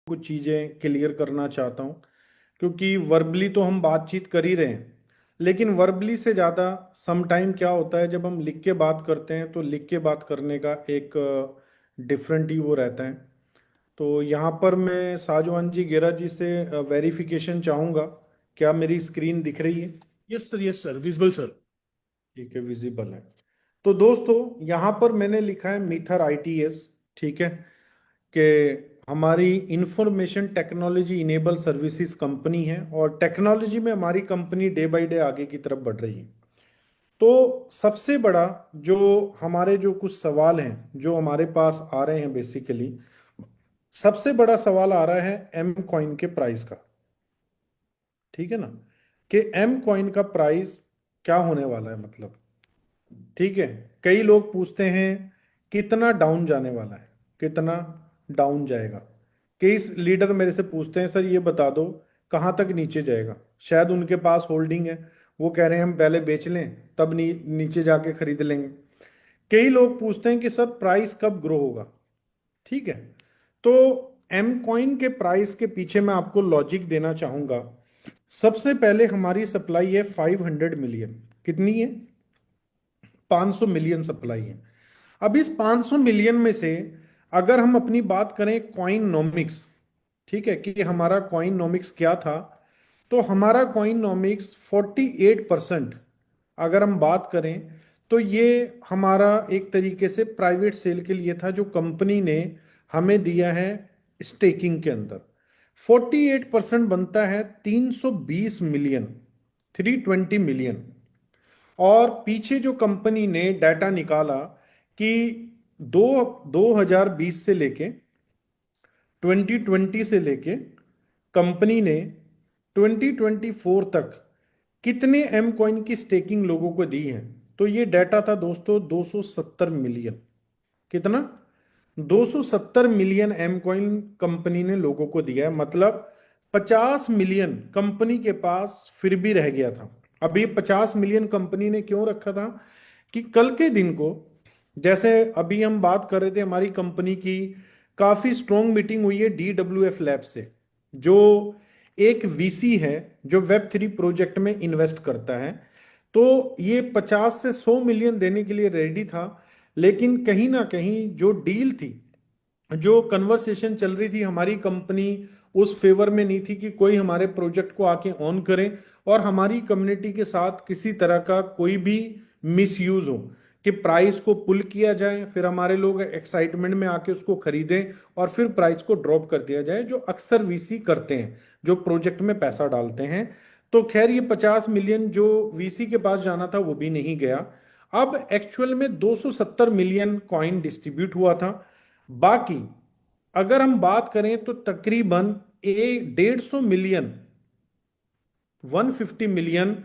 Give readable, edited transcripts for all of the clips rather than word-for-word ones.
कुछ चीज़ें क्लियर करना चाहता हूँ, क्योंकि वर्बली तो हम बातचीत कर ही रहे हैं, लेकिन वर्बली से ज़्यादा सम टाइम क्या होता है, जब हम लिख के बात करते हैं तो लिख के बात करने का एक डिफरेंट ही वो रहता है। तो यहाँ पर मैं साजवान जी गेरा जी से वेरिफिकेशन चाहूँगा। क्या मेरी स्क्रीन दिख रही है? Yes sir, visible sir. ठीक है, विजिबल है। तो दोस्तों, यहाँ पर मैंने लिखा है मीथर आईटीएस। ठीक है, कि हमारी information technology enable services company है और टेक्नोलॉजी में हमारी कंपनी डे बाय डे आगे की तरफ बढ़ रही है। तो सबसे बड़ा जो हमारे जो कुछ सवाल हैं जो हमारे पास आ रहे हैं, बेसिकली सबसे बड़ा सवाल आ रहा है एम कॉइन के प्राइस का। ठीक है ना, कि एम कॉइन का प्राइस क्या होने वाला है, मतलब। ठीक है, कई लोग पूछते हैं कितना डाउन जाने वाला है, कितना डाउन जाएगा। कई लीडर मेरे से पूछते हैं, सर ये बता दो कहाँ तक नीचे जाएगा। शायद उनके पास होल्डिंग है, वो कह रहे हैं हम पहले बेच लें, तब नीचे जाके खरीद लेंगे। कई लोग पूछते हैं कि सर प्राइस कब ग्रो होगा। ठीक है, तो एम कॉइन के प्राइस के पीछे मैं आपको लॉजिक देना चाहूंगा। सबसे पहले हमारी सप्लाई है 500 मिलियन। कितनी है? 500 मिलियन सप्लाई है। अब इस 500 मिलियन में से अगर हम अपनी बात करें कॉइनोमिक्स, ठीक है, कि हमारा कॉइनोमिक्स क्या था, तो हमारा कॉइनोमिक्स 48%, अगर हम बात करें तो ये हमारा एक तरीके से प्राइवेट सेल के लिए था, जो कंपनी ने हमें दिया है स्टेकिंग के अंदर। 48% बनता है 320 मिलियन, 320 मिलियन। और पीछे जो कंपनी ने डाटा निकाला कि दो 2020 से लेके 2020 से लेके कंपनी ने 2024 तक कितने एम कॉइन की स्टेकिंग लोगों को दी है, तो ये डाटा था दोस्तों 270 मिलियन। कितना? 270 मिलियन एम कॉइन कंपनी ने लोगों को दिया है। मतलब 50 मिलियन कंपनी के पास फिर भी रह गया था। अब ये 50 मिलियन कंपनी ने क्यों रखा था कि कल के दिन को, जैसे अभी हम बात कर रहे थे, हमारी कंपनी की काफी स्ट्रॉन्ग मीटिंग हुई है DWF लैब से, जो एक वीसी है जो वेब 3 प्रोजेक्ट में इन्वेस्ट करता है। तो ये 50 से 100 मिलियन देने के लिए रेडी था, लेकिन कहीं ना कहीं जो डील थी, जो कन्वर्सेशन चल रही थी, हमारी कंपनी उस फेवर में नहीं थी कि कोई हमारे प्रोजेक्ट को आके ऑन करे और हमारी कम्युनिटी के साथ किसी तरह का कोई भी मिसयूज हो, कि प्राइस को पुल किया जाए, फिर हमारे लोग एक्साइटमेंट में आके उसको खरीदें और फिर प्राइस को ड्रॉप कर दिया जाए, जो अक्सर वीसी करते हैं जो प्रोजेक्ट में पैसा डालते हैं। तो खैर, ये 50 मिलियन जो वीसी के पास जाना था वो भी नहीं गया। अब एक्चुअल में 270 मिलियन कॉइन डिस्ट्रीब्यूट हुआ था। बाकी अगर हम बात करें तो तकरीबन 150 million, 150 million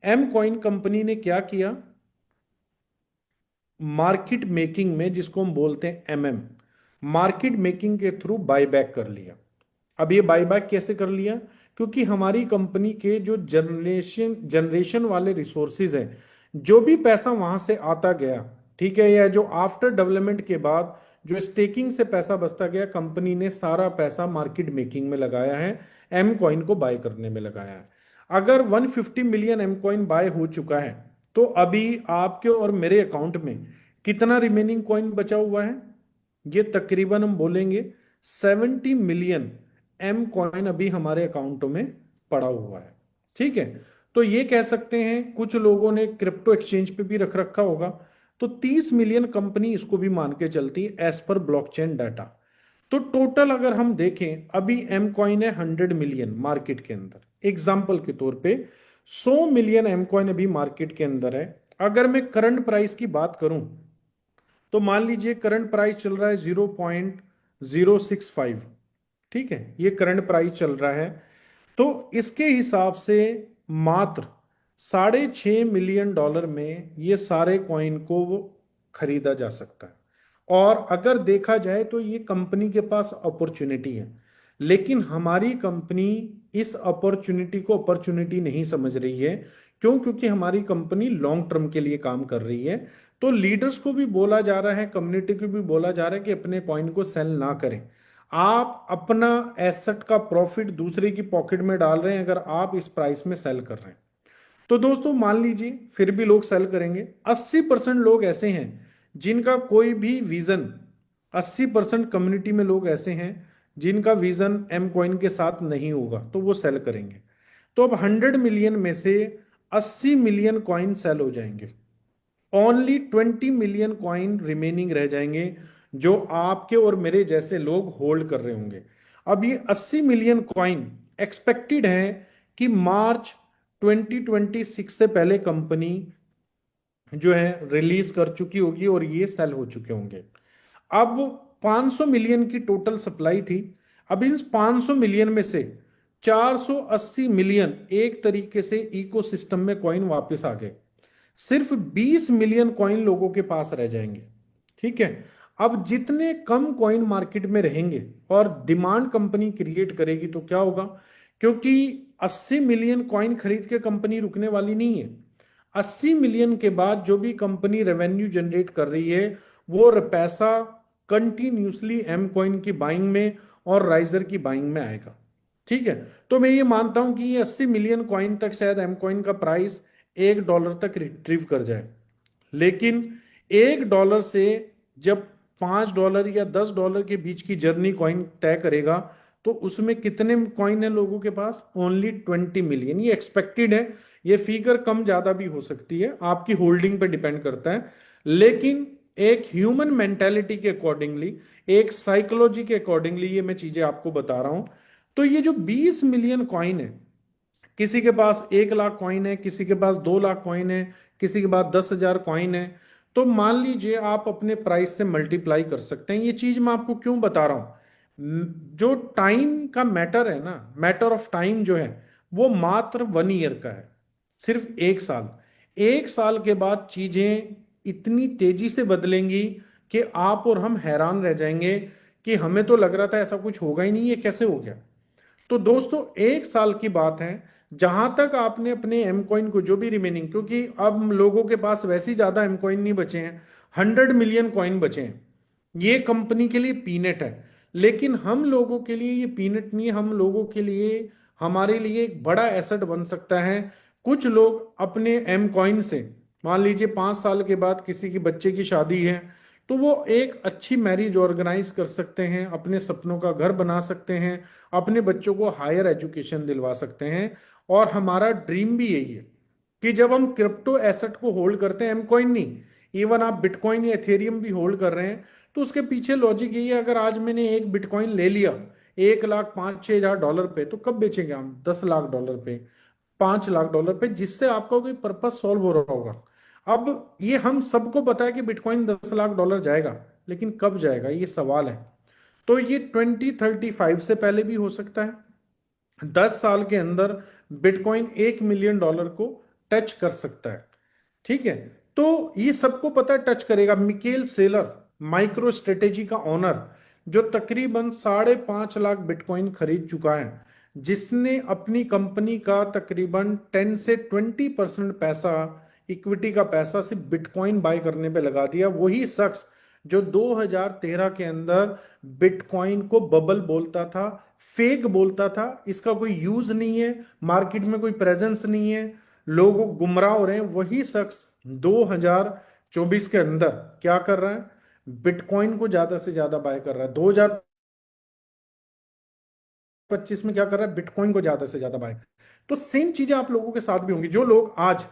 M coin company ने क्या किया, मार्केट मेकिंग में, जिसको हम बोलते हैं MM, मार्केट मेकिंग के थ्रू बायबैक कर लिया। अब ये बायबैक कैसे कर लिया? क्योंकि हमारी कंपनी के जो जनरेशन वाले रिसोर्सेज हैं, जो भी पैसा वहां से आता गया, ठीक है, या जो आफ्टर डेवलपमेंट के बाद जो स्टेकिंग से पैसा बचता गया, कंपनी ने सारा पैसा मार्केट मेकिंग में लगाया है, एम कॉइन को बाय करने में लगाया है। अगर 150 मिलियन एम कॉइन बाय हो चुका है, तो अभी आपके और मेरे अकाउंट में कितना रिमेनिंग कॉइन बचा हुआ है? ये तकरीबन हम बोलेंगे 70 मिलियन एम कॉइन अभी हमारे अकाउंटों में पड़ा हुआ है। ठीक है, तो ये कह सकते हैं कुछ लोगों ने क्रिप्टो एक्सचेंज पे भी रख रखा होगा, तो 30 मिलियन कंपनी इसको भी मान के चलती है एज पर ब्लॉकचेन डाटा। तो टोटल अगर हम देखें, अभी एम कॉइन है 100 मिलियन मार्केट के अंदर। एग्जाम्पल के तौर पे 100 मिलियन एम कॉइन अभी मार्केट के अंदर है। अगर मैं करंट प्राइस की बात करूं, तो मान लीजिए करंट प्राइस चल रहा है 0.065। ठीक है, ये करंट प्राइस चल रहा है। तो इसके हिसाब से मात्र $6.5 मिलियन में ये सारे कॉइन को वो खरीदा जा सकता है। और अगर देखा जाए तो ये कंपनी के पास अपॉर्चुनिटी है, लेकिन हमारी कंपनी इस अपॉर्चुनिटी को अपॉर्चुनिटी नहीं समझ रही है। क्यों? क्योंकि हमारी कंपनी लॉन्ग टर्म के लिए काम कर रही है। तो लीडर्स को भी बोला जा रहा है, कम्युनिटी को भी बोला जा रहा है कि अपने कॉइन को सेल ना करें। आप अपना एसेट का प्रॉफिट दूसरे की पॉकेट में डाल रहे हैं अगर आप इस प्राइस में सेल कर रहे हैं। तो दोस्तों मान लीजिए फिर भी लोग सेल करेंगे। 80% लोग ऐसे हैं जिनका कोई भी विजन, 80% कम्युनिटी में लोग ऐसे हैं जिनका विजन एम कॉइन के साथ नहीं होगा, तो वो सेल करेंगे। तो अब 100 मिलियन में से 80 मिलियन कॉइन सेल हो जाएंगे। ओनली 20 मिलियन कॉइन रिमेनिंग रह जाएंगे जो आपके और मेरे जैसे लोग होल्ड कर रहे होंगे। अब ये 80 मिलियन कॉइन एक्सपेक्टेड है कि मार्च 2026 से पहले कंपनी जो है रिलीज कर चुकी होगी और ये सेल हो चुके होंगे। अब 500 मिलियन की टोटल सप्लाई थी। अब इन 500 मिलियन में से 480 मिलियन एक तरीके से इकोसिस्टम में कॉइन वापस आ गए। सिर्फ 20 मिलियन कॉइन लोगों के पास रह जाएंगे। ठीक है। अब जितने कम कॉइन मार्केट में रहेंगे और डिमांड कंपनी क्रिएट करेगी तो क्या होगा, क्योंकि 80 मिलियन कॉइन खरीद के कंपनी रुकने वाली नहीं है। 80 मिलियन के बाद जो भी कंपनी रेवेन्यू जनरेट कर रही है वो पैसा कंटिन्यूसली एम कॉइन की बाइंग में और राइजर की बाइंग में आएगा। ठीक है। तो मैं ये मानता हूं कि ये 80 मिलियन कॉइन तक शायद एम कॉइन का प्राइस $1 तक रिट्रीव कर जाए। लेकिन $1 से जब $5 या $10 के बीच की जर्नी कॉइन तय करेगा तो उसमें कितने कॉइन है लोगों के पास? Only 20 million. ये एक्सपेक्टेड है, ये फिगर कम ज्यादा भी हो सकती है, आपकी होल्डिंग पे डिपेंड करता है। लेकिन एक ह्यूमन मेंटेलिटी के अकॉर्डिंगली, एक साइकोलॉजी के अकॉर्डिंगली ये मैं चीजें आपको बता रहा हूं। तो ये जो 20 मिलियन कॉइन है, किसी के पास 1 लाख कॉइन है, किसी के पास 2 लाख कॉइन है, किसी के पास 10,000 कॉइन है। तो मान लीजिए आप अपने प्राइस से मल्टीप्लाई कर सकते हैं। ये चीज मैं आपको क्यों बता रहा हूं, जो टाइम का मैटर है ना, मैटर ऑफ टाइम जो है वो मात्र 1 ईयर का है, सिर्फ 1 साल। 1 साल के बाद चीजें इतनी तेजी से बदलेंगी कि आप और हम हैरान रह जाएंगे कि हमें तो लग रहा था ऐसा कुछ होगा ही नहीं, ये कैसे हो गया। तो दोस्तों 1 साल की बात है। जहां तक आपने अपने एम कॉइन को जो भी रिमेनिंग, क्योंकि अब लोगों के पास वैसे ही ज्यादा एम कॉइन नहीं बचे हैं, 100 मिलियन कॉइन बचे हैं। ये कंपनी के लिए पीनट है, लेकिन हम लोगों के लिए ये पीनट नहीं है। हम लोगों के लिए, हमारे लिए एक बड़ा एसेट बन सकता है। कुछ लोग अपने एम कॉइन से, मान लीजिए 5 साल के बाद किसी की बच्चे की शादी है तो वो एक अच्छी मैरिज ऑर्गेनाइज कर सकते हैं, अपने सपनों का घर बना सकते हैं, अपने बच्चों को हायर एजुकेशन दिलवा सकते हैं। और हमारा ड्रीम भी यही है कि जब हम क्रिप्टो एसेट को होल्ड करते हैं, एम कॉइन नहीं, इवन आप बिटकॉइन या एथेरियम भी होल्ड कर रहे हैं, तो उसके पीछे लॉजिक यही है, अगर आज मैंने एक बिटकॉइन ले लिया 1,05,000-6,000 पे, तो कब बेचेंगे हम? $10 लाख पे, $5 लाख पे, जिससे आपका कोई पर्पस सॉल्व हो रहा होगा। अब ये हम सबको पता है कि बिटकॉइन $10 लाख जाएगा, लेकिन कब जाएगा ये सवाल है। तो ये 2035 से पहले भी हो सकता है। 10 साल के अंदर बिटकॉइन $1 मिलियन को टच कर सकता है। ठीक है। तो ये सबको पता टच करेगा। मिकेल सेलर, माइक्रो स्ट्रेटेजी का ओनर, जो तकरीबन 5.5 लाख बिटकॉइन खरीद चुका है, जिसने अपनी कंपनी का तकरीबन 10 से 20% पैसा, इक्विटी का पैसा सिर्फ बिटकॉइन बाय करने पे लगा दिया, वही शख्स जो 2013 के अंदर बिटकॉइन को बबल बोलता था, फेक बोलता था, इसका कोई यूज नहीं है, मार्केट में कोई प्रेजेंस नहीं है, लोग गुमराह हो रहे हैं, वही शख्स 2024 के अंदर क्या कर रहा है? बिटकॉइन को ज्यादा से ज्यादा बाय कर रहा है। 2025 में क्या कर रहा है? बिटकॉइन को ज्यादा से ज्यादा बाय। तो सेम चीजें आप लोगों के साथ भी होंगी। जो लोग आज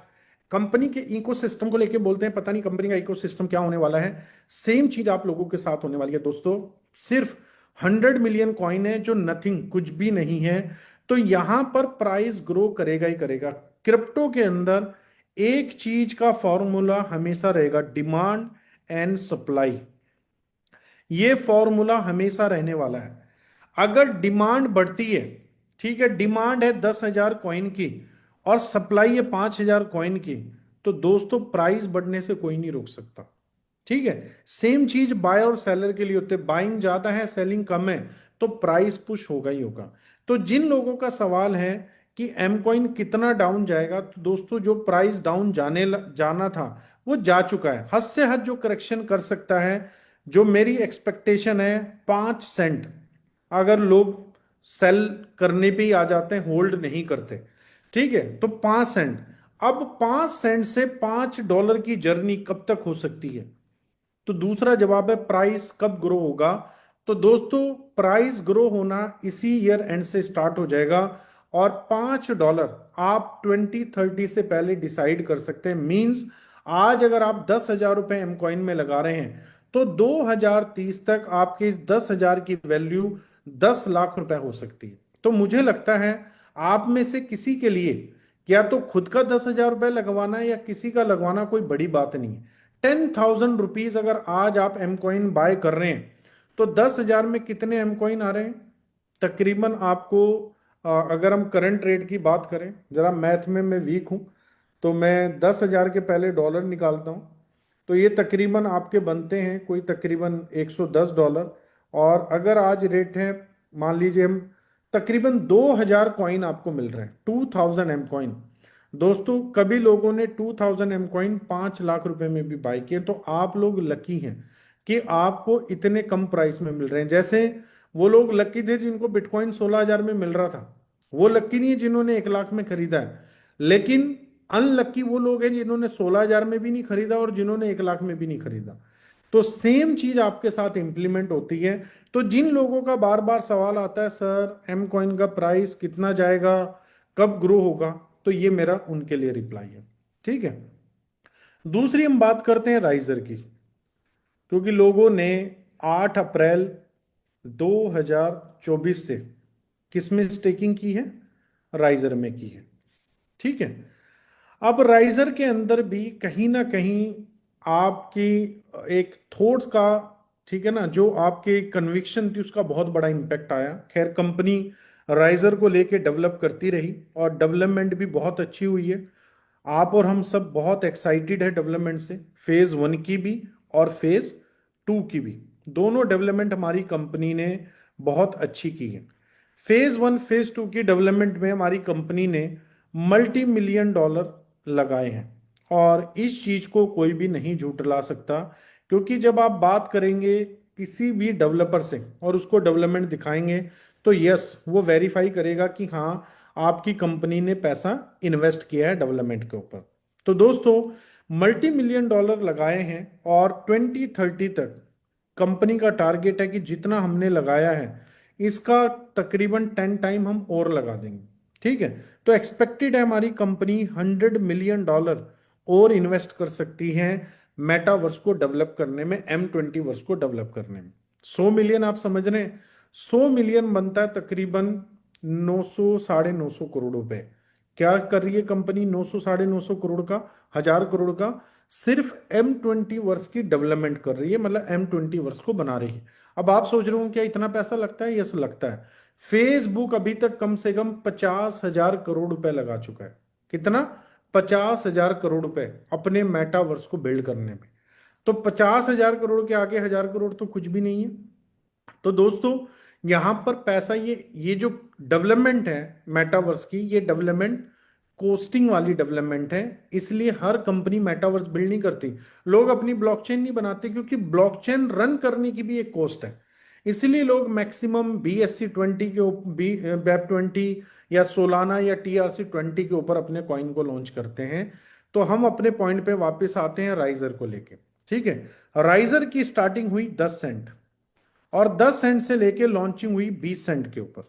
कंपनी के इकोसिस्टम को लेके बोलते हैं पता नहीं कंपनी का इकोसिस्टम क्या होने वाला है, सेम चीज आप लोगों के साथ होने वाली है दोस्तों। सिर्फ 100 मिलियन कॉइन है जो नथिंग, कुछ भी नहीं है। तो यहां पर प्राइस ग्रो करेगा ही करेगा। क्रिप्टो के अंदर एक चीज का फॉर्मूला हमेशा रहेगा, डिमांड एंड सप्लाई। ये फॉर्मूला हमेशा रहने वाला है। अगर डिमांड बढ़ती है, ठीक है, डिमांड है 10,000 कॉइन की और सप्लाई है 5,000 कॉइन की, तो दोस्तों प्राइस बढ़ने से कोई नहीं रोक सकता। ठीक है। सेम चीज बायर और सेलर के लिए होते हैं, बाइंग ज्यादा है सेलिंग कम है तो प्राइस पुश होगा ही होगा। तो जिन लोगों का सवाल है कि एम कॉइन कितना डाउन जाएगा, तो दोस्तों जो प्राइस डाउन जाना था वो जा चुका है। हद से हद जो करेक्शन कर सकता है, जो मेरी एक्सपेक्टेशन है 5 सेंट, अगर लोग सेल करने पे ही आ जाते हैं, होल्ड नहीं करते। ठीक है, तो 5 सेंट। अब 5 सेंट से $5 की जर्नी कब तक हो सकती है? तो दूसरा जवाब है प्राइस कब ग्रो होगा। तो दोस्तों, प्राइस ग्रो होना इसी ईयर एंड से स्टार्ट हो जाएगा, और $5 आप 2030 से पहले डिसाइड कर सकते हैं। मींस आज अगर आप 10,000 रुपए एम कॉइन में लगा रहे हैं, तो 2030 तक आपके इस 10,000 की वैल्यू 10 लाख रुपए हो सकती है। तो मुझे लगता है आप में से किसी के लिए या तो खुद का 10,000 रुपए लगवाना है या किसी का लगवाना कोई बड़ी बात नहीं है। 10,000 रुपीज अगर आज आप एम कॉइन बाय कर रहे हैं, तो 10,000 में कितने एम कॉइन आ रहे हैं? तकरीबन आपको अगर हम करंट रेट की बात करें, जरा मैथ में मैं वीक हूं, तो मैं 10,000 के पहले डॉलर निकालता हूं। तो ये तकरीबन आपके बनते हैं कोई तकरीबन $110। और अगर आज रेट है, मान लीजिए हम, तकरीबन 2,000 कॉइन आपको मिल रहे हैं, 2,000 एम कॉइन। दोस्तों, कभी लोगों ने 2,000 एम कॉइन 5 लाख रुपए में भी बाय किए, तो आप लोग लकी हैं कि आपको इतने कम प्राइस में मिल रहे हैं। जैसे वो लोग लकी थे जिनको बिटकॉइन 16,000 में मिल रहा था, वो लकी नहीं है जिन्होंने 1 लाख में खरीदा है। लेकिन अनलकी वो लोग हैं जिन्होंने 16,000 में भी नहीं खरीदा और जिन्होंने 1 लाख में भी नहीं खरीदा। तो सेम चीज आपके साथ इंप्लीमेंट होती है। तो जिन लोगों का बार बार सवाल आता है, सर एम कॉइन का प्राइस कितना जाएगा, कब ग्रो होगा, तो ये मेरा उनके लिए रिप्लाई है। ठीक है, दूसरी हम बात करते हैं राइजर की, क्योंकि लोगों ने 8 अप्रैल 2024 से किसमें स्टेकिंग की है? राइजर में की है। ठीक है, अब राइजर के अंदर भी कहीं ना कहीं आपकी एक थॉट्स का, ठीक है ना, जो आपके कन्विक्शन थी उसका बहुत बड़ा इंपैक्ट आया। खैर, कंपनी राइजर को लेके डेवलप करती रही और डेवलपमेंट भी बहुत अच्छी हुई है। आप और हम सब बहुत एक्साइटेड है डेवलपमेंट से, फेज 1 की भी और फेज 2 की भी। दोनों डेवलपमेंट हमारी कंपनी ने बहुत अच्छी की है। फेज 1 फेज 2 की डेवलपमेंट में हमारी कंपनी ने $multi-million लगाए हैं, और इस चीज को कोई भी नहीं झूठला सकता। क्योंकि जब आप बात करेंगे किसी भी डेवलपर से और उसको डेवलपमेंट दिखाएंगे, तो यस, वो वेरीफाई करेगा कि हाँ, आपकी कंपनी ने पैसा इन्वेस्ट किया है डेवलपमेंट के ऊपर। तो दोस्तों, $multi-million लगाए हैं, और 2030 तक कंपनी का टारगेट है कि जितना हमने लगाया है इसका तकरीबन 10 टाइम हम और लगा देंगे। ठीक है, तो एक्सपेक्टेड है हमारी कंपनी $100 million और इन्वेस्ट कर सकती है मेटावर्स को डेवलप करने में, M20 वर्स को डेवलप करने में। 100 मिलियन आप समझ रहे हैं, 100 मिलियन बनता है तकरीबन 900 साढ़े 900 करोड़ रुपए। क्या कर रही है कंपनी? 900 साढ़े 900 करोड़ का, 1,000 करोड़ का सिर्फ M20 वर्स की डेवलपमेंट कर रही है, मतलब M20 वर्स को बना रही है। अब आप सोच रहे हो क्या इतना पैसा लगता है? यस, लगता है। फेसबुक अभी तक कम से कम 50,000 करोड़ रुपए लगा चुका है। कितना? 50,000 करोड़ रुपए अपने मेटावर्स को बिल्ड करने में। तो 50,000 करोड़ के आगे 1,000 करोड़ तो कुछ भी नहीं है। तो दोस्तों, यहां पर पैसा, ये जो डेवलपमेंट है मेटावर्स की, ये डेवलपमेंट कोस्टिंग वाली डेवलपमेंट है। इसलिए हर कंपनी मेटावर्स बिल्ड नहीं करती, लोग अपनी ब्लॉकचेन नहीं बनाते, क्योंकि ब्लॉकचेन रन करने की भी एक कॉस्ट है। इसलिए लोग मैक्सिमम BSC20 के BEP20 या सोलाना या TRC20 के ऊपर अपने कॉइन को लॉन्च करते हैं। तो हम अपने पॉइंट पे वापस आते हैं राइजर को लेके। ठीक है, राइजर की स्टार्टिंग हुई 10 सेंट, और 10 सेंट से लेके लॉन्चिंग हुई 20 सेंट के ऊपर।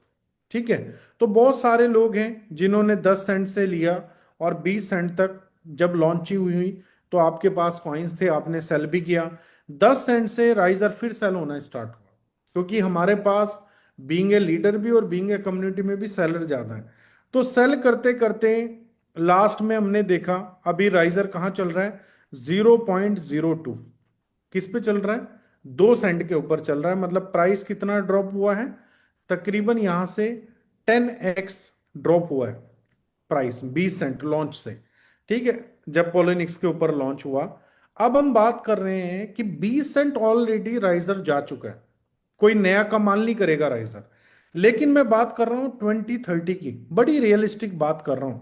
ठीक है, तो बहुत सारे लोग हैं जिन्होंने 10 सेंट से लिया और 20 सेंट तक जब लॉन्चिंग हुई तो आपके पास कॉइन्स थे, आपने सेल भी किया। 10 सेंट से राइजर फिर सेल होना स्टार्ट हुआ, क्योंकि हमारे पास बीइंग ए लीडर भी और बीइंग ए कम्युनिटी में भी सेलर ज्यादा है। तो सेल करते करते लास्ट में हमने देखा अभी राइजर कहाँ चल रहा है? 0.02। किस पे चल रहा है? 2 सेंट के ऊपर चल रहा है। मतलब प्राइस कितना ड्रॉप हुआ है? तकरीबन यहां से 10x ड्रॉप हुआ है प्राइस 20 सेंट लॉन्च से। ठीक है, जब पोलोनिक्स के ऊपर लॉन्च हुआ। अब हम बात कर रहे हैं कि 20 सेंट ऑलरेडी राइजर जा चुका है, कोई नया कमाल नहीं करेगा राइजर। लेकिन मैं बात कर रहा हूं 2030 की, बड़ी रियलिस्टिक बात कर रहा हूं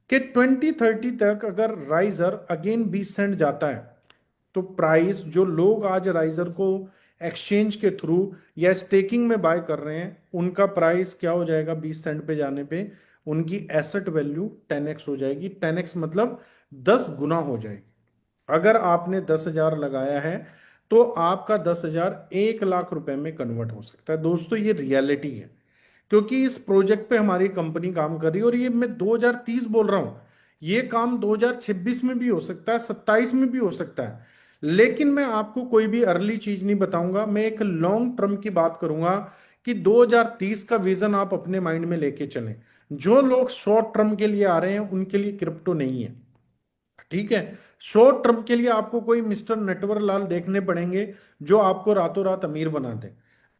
कि 2030 तक अगर राइजर अगेन 20 सेंट जाता है, तो प्राइस जो लोग आज राइजर को एक्सचेंज के थ्रू या स्टेकिंग में बाय कर रहे हैं, उनका प्राइस क्या हो जाएगा? 20 सेंट पे जाने पे उनकी एसेट वैल्यू 10x हो जाएगी। 10x मतलब 10 गुना हो जाएगी। अगर आपने 10,000 लगाया है तो आपका 10,000 1 लाख रुपए में कन्वर्ट हो सकता है। दोस्तों ये रियलिटी है, क्योंकि इस प्रोजेक्ट पे हमारी कंपनी काम कर रही है, और ये मैं 2030 बोल रहा हूं, ये काम 2026 में भी हो सकता है, 27 में भी हो सकता है। लेकिन मैं आपको कोई भी अर्ली चीज नहीं बताऊंगा, मैं एक लॉन्ग टर्म की बात करूंगा कि 2030 का विजन आप अपने माइंड में लेके चलें। जो लोग शॉर्ट टर्म के लिए आ रहे हैं उनके लिए क्रिप्टो नहीं है, ठीक है। शॉर्ट टर्म के लिए आपको कोई मिस्टर नटवर लाल देखने पड़ेंगे जो आपको रातों रात अमीर बना दे।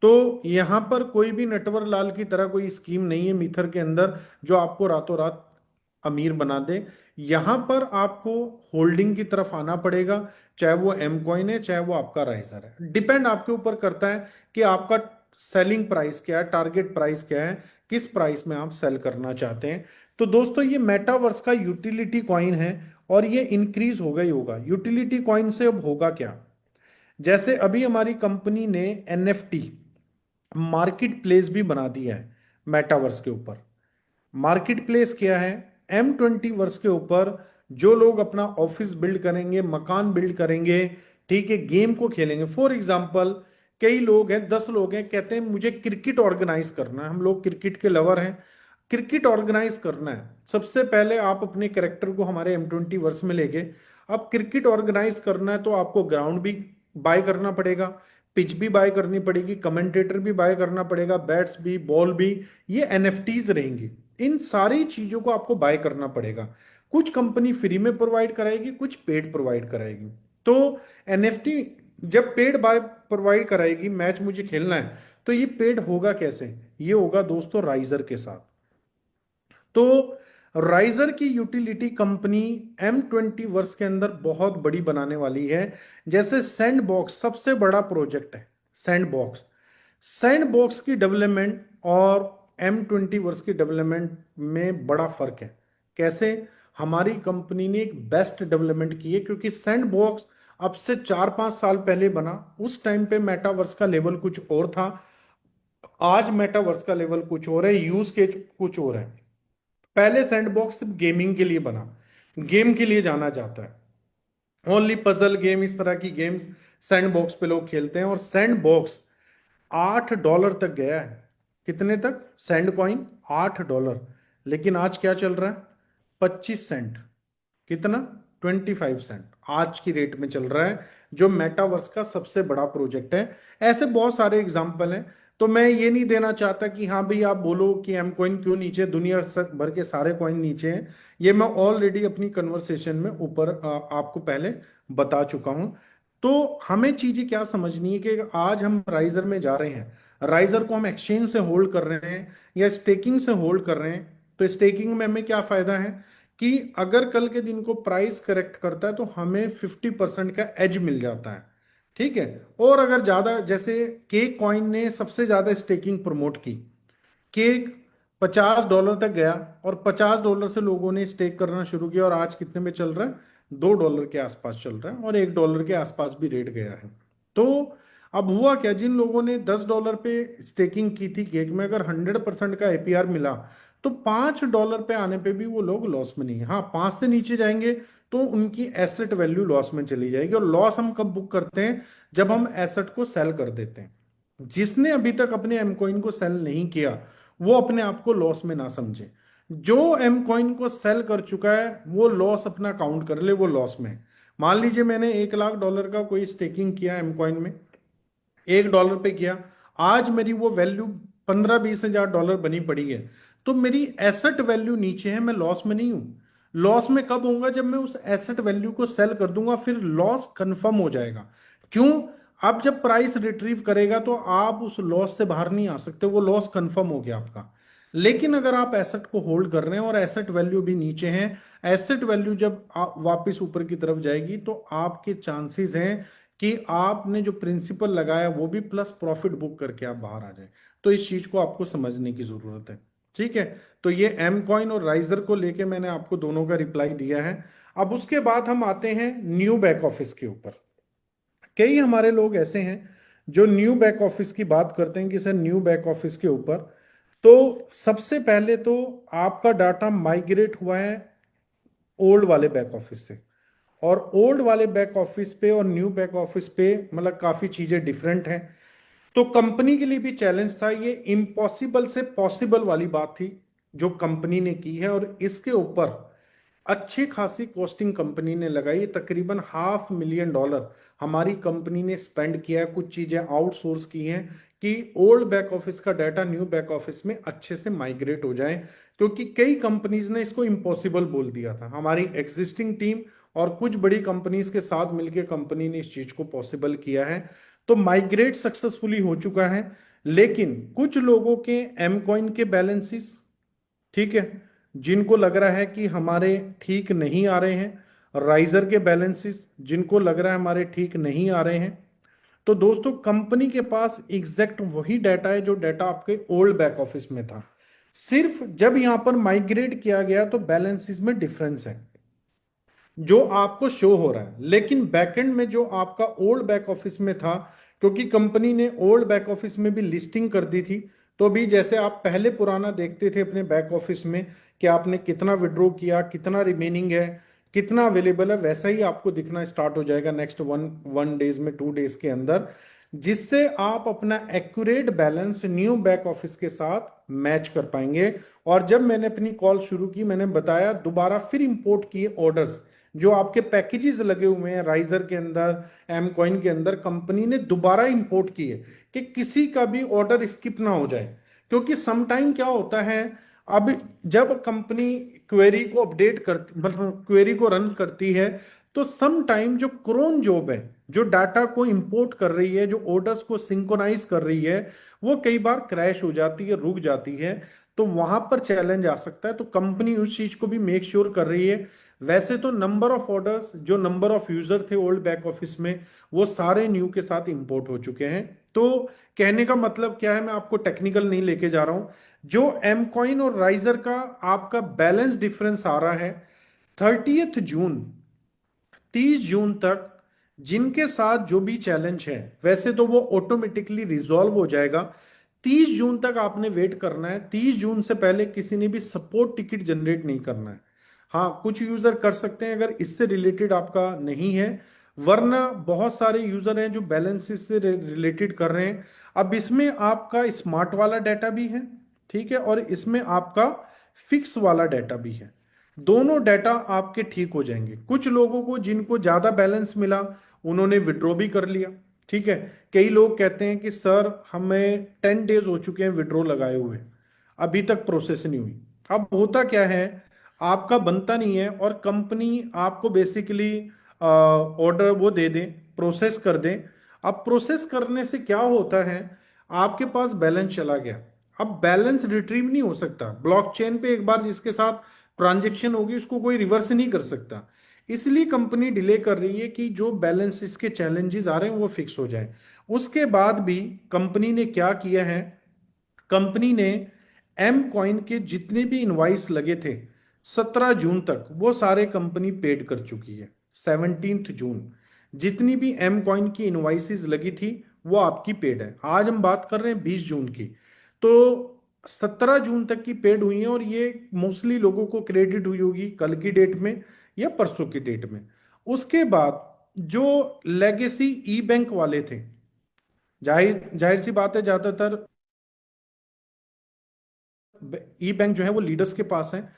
तो यहां पर कोई भी नटवर लाल की तरह कोई स्कीम नहीं है मीथर के अंदर जो आपको रातों रात अमीर बना दे। यहां पर आपको होल्डिंग की तरफ आना पड़ेगा, चाहे वो एम कॉइन है चाहे वो आपका राइजर है। डिपेंड आपके ऊपर करता है कि आपका सेलिंग प्राइस क्या है, टारगेट प्राइस क्या है, किस प्राइस में आप सेल करना चाहते हैं। तो दोस्तों ये मेटावर्स का यूटिलिटी कॉइन है, और ये इंक्रीज होगा ही होगा। यूटिलिटी कॉइन से अब होगा क्या? जैसे अभी हमारी कंपनी ने एनएफटी मार्केट प्लेस भी बना दिया है मेटावर्स के ऊपर। मार्केट प्लेस क्या है? M20 वर्स के ऊपर जो लोग अपना ऑफिस बिल्ड करेंगे, मकान बिल्ड करेंगे, ठीक है, गेम को खेलेंगे। फॉर एग्जाम्पल कई लोग हैं, 10 लोग हैं, कहते हैं मुझे क्रिकेट ऑर्गेनाइज करना है, हम लोग क्रिकेट के लवर हैं, क्रिकेट ऑर्गेनाइज करना है। सबसे पहले आप अपने कैरेक्टर को हमारे M20 वर्स में लेके, अब क्रिकेट ऑर्गेनाइज करना है तो आपको ग्राउंड भी बाय करना पड़ेगा, पिच भी बाय करनी पड़ेगी, कमेंटेटर भी बाय करना पड़ेगा, बैट्स भी, बॉल भी, ये एनएफटीज रहेंगी। इन सारी चीजों को आपको बाय करना पड़ेगा। कुछ कंपनी फ्री में प्रोवाइड कराएगी, कुछ पेड प्रोवाइड कराएगी। तो एनएफटी जब पेड बाय प्रोवाइड कराएगी, मैच मुझे खेलना है, तो ये पेड होगा कैसे? ये होगा दोस्तों राइजर के साथ। तो राइजर की यूटिलिटी कंपनी M20 वर्ष के अंदर बहुत बड़ी बनाने वाली है। जैसे सैंड बॉक्स सबसे बड़ा प्रोजेक्ट है, सैंड बॉक्स। सैंड बॉक्स की डेवलपमेंट और M20 वर्ष की डेवलपमेंट में बड़ा फर्क है। कैसे? हमारी कंपनी ने एक बेस्ट डेवलपमेंट की है, क्योंकि सैंड बॉक्स अब से 4-5 साल पहले बना। उस टाइम पे मेटावर्स का लेवल कुछ और था, आज मेटावर्स का लेवल कुछ और है, यूज केस कुछ और है। पहले सैंडबॉक्स सिर्फ गेमिंग के लिए बना, गेम के लिए जाना जाता है, ओनली पजल गेम, इस तरह की गेम्स सैंडबॉक्स पे लोग खेलते हैं। और सैंडबॉक्स $8 तक गया है। कितने तक? Sand coin $8। लेकिन आज क्या चल रहा है? 25 सेंट। कितना? 25 सेंट आज की रेट में चल रहा है, जो मेटावर्स का सबसे बड़ा प्रोजेक्ट है। ऐसे बहुत सारे एग्जाम्पल हैं। तो मैं ये नहीं देना चाहता कि हाँ भाई आप बोलो कि एम कॉइन क्यों नीचे, दुनिया भर के सारे कॉइन नीचे हैं। ये मैं ऑलरेडी अपनी कन्वर्सेशन में ऊपर आपको पहले बता चुका हूं। तो हमें चीजें क्या समझनी है कि आज हम राइजर में जा रहे हैं, राइजर को हम एक्सचेंज से होल्ड कर रहे हैं या स्टेकिंग से होल्ड कर रहे हैं। तो स्टेकिंग में हमें क्या फायदा है कि अगर कल के दिन को प्राइस करेक्ट करता है तो हमें 50% का एज मिल जाता है, ठीक है। और अगर ज्यादा, जैसे केक कॉइन ने सबसे ज्यादा स्टेकिंग प्रमोट की, केक $50 तक गया, और $50 से लोगों ने स्टेक करना शुरू किया, और आज कितने में चल रहा है? $2 के आसपास चल रहा है, और $1 के आसपास भी रेट गया है। तो अब हुआ क्या, जिन लोगों ने $10 पे स्टेकिंग की थी केक में, अगर 100% का एपीआर मिला तो $5 पे आने पे भी वो लोग लॉस में नहीं है। हाँ, 5 से नीचे जाएंगे तो उनकी एसेट वैल्यू लॉस में चली जाएगी। और लॉस हम कब बुक करते हैं? जब हम एसेट को सेल कर देते हैं। जिसने अभी तक अपने एम कॉइन को सेल नहीं किया वो अपने आप को लॉस में ना समझे। जो एम कॉइन को सेल कर चुका है वो लॉस अपना काउंट कर ले, वो लॉस में है। मान लीजिए मैंने $1 लाख का कोई स्टेकिंग किया एम कॉइन में, $1 पे किया, आज मेरी वो वैल्यू 15-20 हजार डॉलर बनी पड़ी है, तो मेरी एसेट वैल्यू नीचे है, मैं लॉस में नहीं हूं। लॉस में कब होऊंगा? जब मैं उस एसेट वैल्यू को सेल कर दूंगा, फिर लॉस कंफर्म हो जाएगा। क्यों? अब जब प्राइस रिट्रीव करेगा तो आप उस लॉस से बाहर नहीं आ सकते, वो लॉस कंफर्म हो गया आपका। लेकिन अगर आप एसेट को होल्ड कर रहे हैं और एसेट वैल्यू भी नीचे है, एसेट वैल्यू जब वापस ऊपर की तरफ जाएगी तो आपके चांसेस हैं कि आपने जो प्रिंसिपल लगाया वो भी प्लस प्रॉफिट बुक करके आप बाहर आ जाए। तो इस चीज को आपको समझने की जरूरत है, ठीक है। तो ये एम कॉइन और राइजर को लेके मैंने आपको दोनों का रिप्लाई दिया है। अब उसके बाद हम आते हैं न्यू बैक ऑफिस के ऊपर। कई हमारे लोग ऐसे हैं जो न्यू बैक ऑफिस की बात करते हैं कि सर न्यू बैक ऑफिस के ऊपर, तो सबसे पहले तो आपका डाटा माइग्रेट हुआ है ओल्ड वाले बैक ऑफिस से। और ओल्ड वाले बैक ऑफिस पे और न्यू बैक ऑफिस पे मतलब काफी चीजें डिफरेंट हैं। तो कंपनी के लिए भी चैलेंज था, ये इम्पॉसिबल से पॉसिबल वाली बात थी जो कंपनी ने की है। और इसके ऊपर अच्छी खासी कॉस्टिंग कंपनी ने लगाई, तकरीबन $500,000 हमारी कंपनी ने स्पेंड किया है, कुछ चीजें आउटसोर्स की हैं कि ओल्ड बैक ऑफिस का डाटा न्यू बैक ऑफिस में अच्छे से माइग्रेट हो जाए। क्योंकि कई कंपनीज ने इसको इम्पॉसिबल बोल दिया था, हमारी एग्जिस्टिंग टीम और कुछ बड़ी कंपनीज के साथ मिलकर कंपनी ने इस चीज को पॉसिबल किया है। तो माइग्रेट सक्सेसफुली हो चुका है। लेकिन कुछ लोगों के एम कॉइन के बैलेंसेस, ठीक है, जिनको लग रहा है कि हमारे ठीक नहीं आ रहे हैं, राइजर के बैलेंसेस जिनको लग रहा है हमारे ठीक नहीं आ रहे हैं। तो दोस्तों कंपनी के पास एग्जैक्ट वही डाटा है जो डाटा आपके ओल्ड बैक ऑफिस में था, सिर्फ जब यहां पर माइग्रेट किया गया तो बैलेंसेस में डिफरेंस है जो आपको शो हो रहा है। लेकिन बैकएंड में जो आपका ओल्ड बैक ऑफिस में था, क्योंकि कंपनी ने ओल्ड बैक ऑफिस में भी लिस्टिंग कर दी थी, तो भी जैसे आप पहले पुराना देखते थे अपने बैक ऑफिस में कि आपने कितना विड्रॉ किया, कितना रिमेनिंग है, कितना अवेलेबल है, वैसा ही आपको दिखना स्टार्ट हो जाएगा नेक्स्ट वन डेज में, 2 डेज के अंदर, जिससे आप अपना accurate balance new back office के साथ मैच कर पाएंगे। और जब मैंने अपनी कॉल शुरू की, मैंने बताया दोबारा फिर इंपोर्ट किए ऑर्डर्स, जो आपके पैकेजेस लगे हुए हैं राइजर के अंदर, एम कॉइन के अंदर, कंपनी ने दोबारा इंपोर्ट किए कि किसी का भी ऑर्डर स्किप ना हो जाए। क्योंकि समटाइम क्या होता है, अब जब कंपनी क्वेरी को अपडेट करती, मतलब क्वेरी को रन करती है, तो सम टाइम जो क्रोन जॉब है, जो डाटा को इंपोर्ट कर रही है, जो ऑर्डर्स को सिंक्रोनाइज कर रही है, वो कई बार क्रैश हो जाती है, रुक जाती है। तो वहां पर चैलेंज आ सकता है। तो कंपनी उस चीज को भी मेक श्योर कर रही है। वैसे तो नंबर ऑफ ऑर्डर्स, जो नंबर ऑफ यूजर थे ओल्ड बैक ऑफिस में, वो सारे न्यू के साथ इंपोर्ट हो चुके हैं। तो कहने का मतलब क्या है, मैं आपको टेक्निकल नहीं लेके जा रहा हूं। जो एम कॉइन और राइजर का आपका बैलेंस डिफरेंस आ रहा है 30 जून, 30 जून तक, जिनके साथ जो भी चैलेंज है, वैसे तो वो ऑटोमेटिकली रिजॉल्व हो जाएगा। 30 जून तक आपने वेट करना है। 30 जून से पहले किसी ने भी सपोर्ट टिकट जनरेट नहीं करना है। हाँ, कुछ यूजर कर सकते हैं अगर इससे रिलेटेड आपका नहीं है, वरना बहुत सारे यूजर हैं जो बैलेंस से रिलेटेड कर रहे हैं। अब इसमें आपका स्मार्ट वाला डाटा भी है, ठीक है, और इसमें आपका फिक्स वाला डाटा भी है। दोनों डाटा आपके ठीक हो जाएंगे। कुछ लोगों को जिनको ज्यादा बैलेंस मिला, उन्होंने विड्रॉ भी कर लिया, ठीक है। कई लोग कहते हैं कि सर हमें 10 डेज हो चुके हैं विड्रॉ लगाए हुए, अभी तक प्रोसेस नहीं हुई। अब होता क्या है, आपका बनता नहीं है और कंपनी आपको बेसिकली ऑर्डर वो दे दें, प्रोसेस कर दें। अब प्रोसेस करने से क्या होता है, आपके पास बैलेंस चला गया। अब बैलेंस रिट्रीव नहीं हो सकता। ब्लॉकचेन पे एक बार जिसके साथ ट्रांजेक्शन होगी उसको कोई रिवर्स नहीं कर सकता। इसलिए कंपनी डिले कर रही है कि जो बैलेंस इसके चैलेंजेस आ रहे हैं वो फिक्स हो जाए। उसके बाद भी कंपनी ने क्या किया है, कंपनी ने एम कॉइन के जितने भी इनवाइस लगे थे 17 जून तक, वो सारे कंपनी पेड कर चुकी है। 17 जून जितनी भी एम कॉइन की इनवाइसेस लगी थी वो आपकी पेड है। आज हम बात कर रहे हैं 20 जून की, तो 17 जून तक की पेड हुई है। और ये मोस्टली लोगों को क्रेडिट हुई होगी कल की डेट में या परसों की डेट में। उसके बाद जो लेगेसी ई बैंक वाले थे, जाहिर जाहिर सी बात है, ज्यादातर ई बैंक जो है वो लीडर्स के पास है।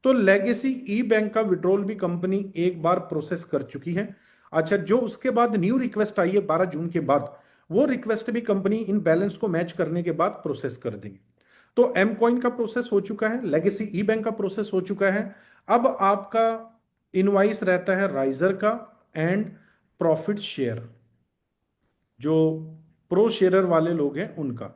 तो लेगेसी ई बैंक का विड्रॉल भी कंपनी एक बार प्रोसेस कर चुकी है। अच्छा, जो उसके बाद न्यू रिक्वेस्ट आई है 12 जून के बाद, वो रिक्वेस्ट भी कंपनी इन बैलेंस को मैच करने के बाद प्रोसेस कर देगी। तो एम कॉइन का प्रोसेस हो चुका है, लेगेसी ई बैंक का प्रोसेस हो चुका है। अब आपका इनवाइस रहता है राइजर का एंड प्रॉफिट शेयर, जो प्रो शेयरर वाले लोग हैं उनका,